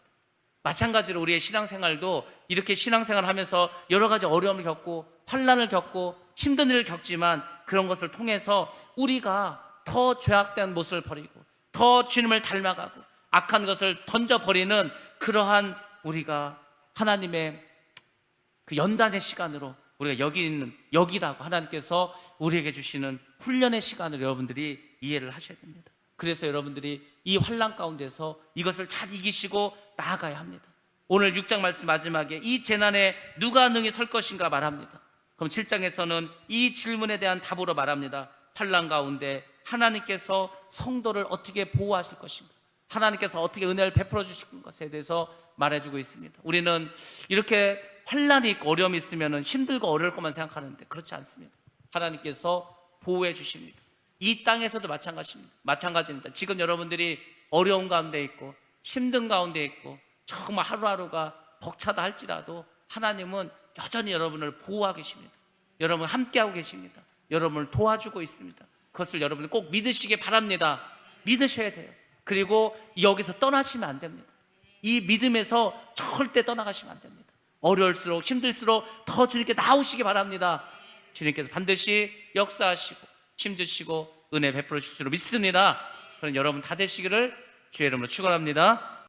마찬가지로 우리의 신앙생활도 이렇게 신앙생활을 하면서 여러 가지 어려움을 겪고 환난을 겪고 힘든 일을 겪지만 그런 것을 통해서 우리가 더 죄악된 모습을 버리고 더 주님을 닮아가고 악한 것을 던져버리는 그러한 우리가 하나님의 그 연단의 시간으로 우리가 여기라고 하나님께서 우리에게 주시는 훈련의 시간을 여러분들이 이해를 하셔야 됩니다. 그래서 여러분들이 이 환난 가운데서 이것을 잘 이기시고 나아가야 합니다. 오늘 6장 말씀 마지막에 이 재난에 누가 능히 설 것인가 말합니다. 그럼 7장에서는 이 질문에 대한 답으로 말합니다. 환난 가운데 하나님께서 성도를 어떻게 보호하실 것인가, 하나님께서 어떻게 은혜를 베풀어 주실 것에 대해서 말해주고 있습니다. 우리는 이렇게 환난이 있고 어려움이 있으면 힘들고 어려울 것만 생각하는데 그렇지 않습니다. 하나님께서 보호해 주십니다. 이 땅에서도 마찬가지입니다. 지금 여러분들이 어려운 가운데 있고 힘든 가운데 있고 정말 하루하루가 벅차다 할지라도 하나님은 여전히 여러분을 보호하고 계십니다. 여러분 함께하고 계십니다. 여러분을 도와주고 있습니다. 그것을 여러분이 꼭 믿으시기 바랍니다. 믿으셔야 돼요. 그리고 여기서 떠나시면 안 됩니다. 이 믿음에서 절대 떠나가시면 안 됩니다. 어려울수록 힘들수록 더 주님께 나오시기 바랍니다. 주님께서 반드시 역사하시고 힘주시고 은혜 베풀어 주실 줄 믿습니다. 그럼 여러분 다 되시기를 주의 이름으로 축원합니다.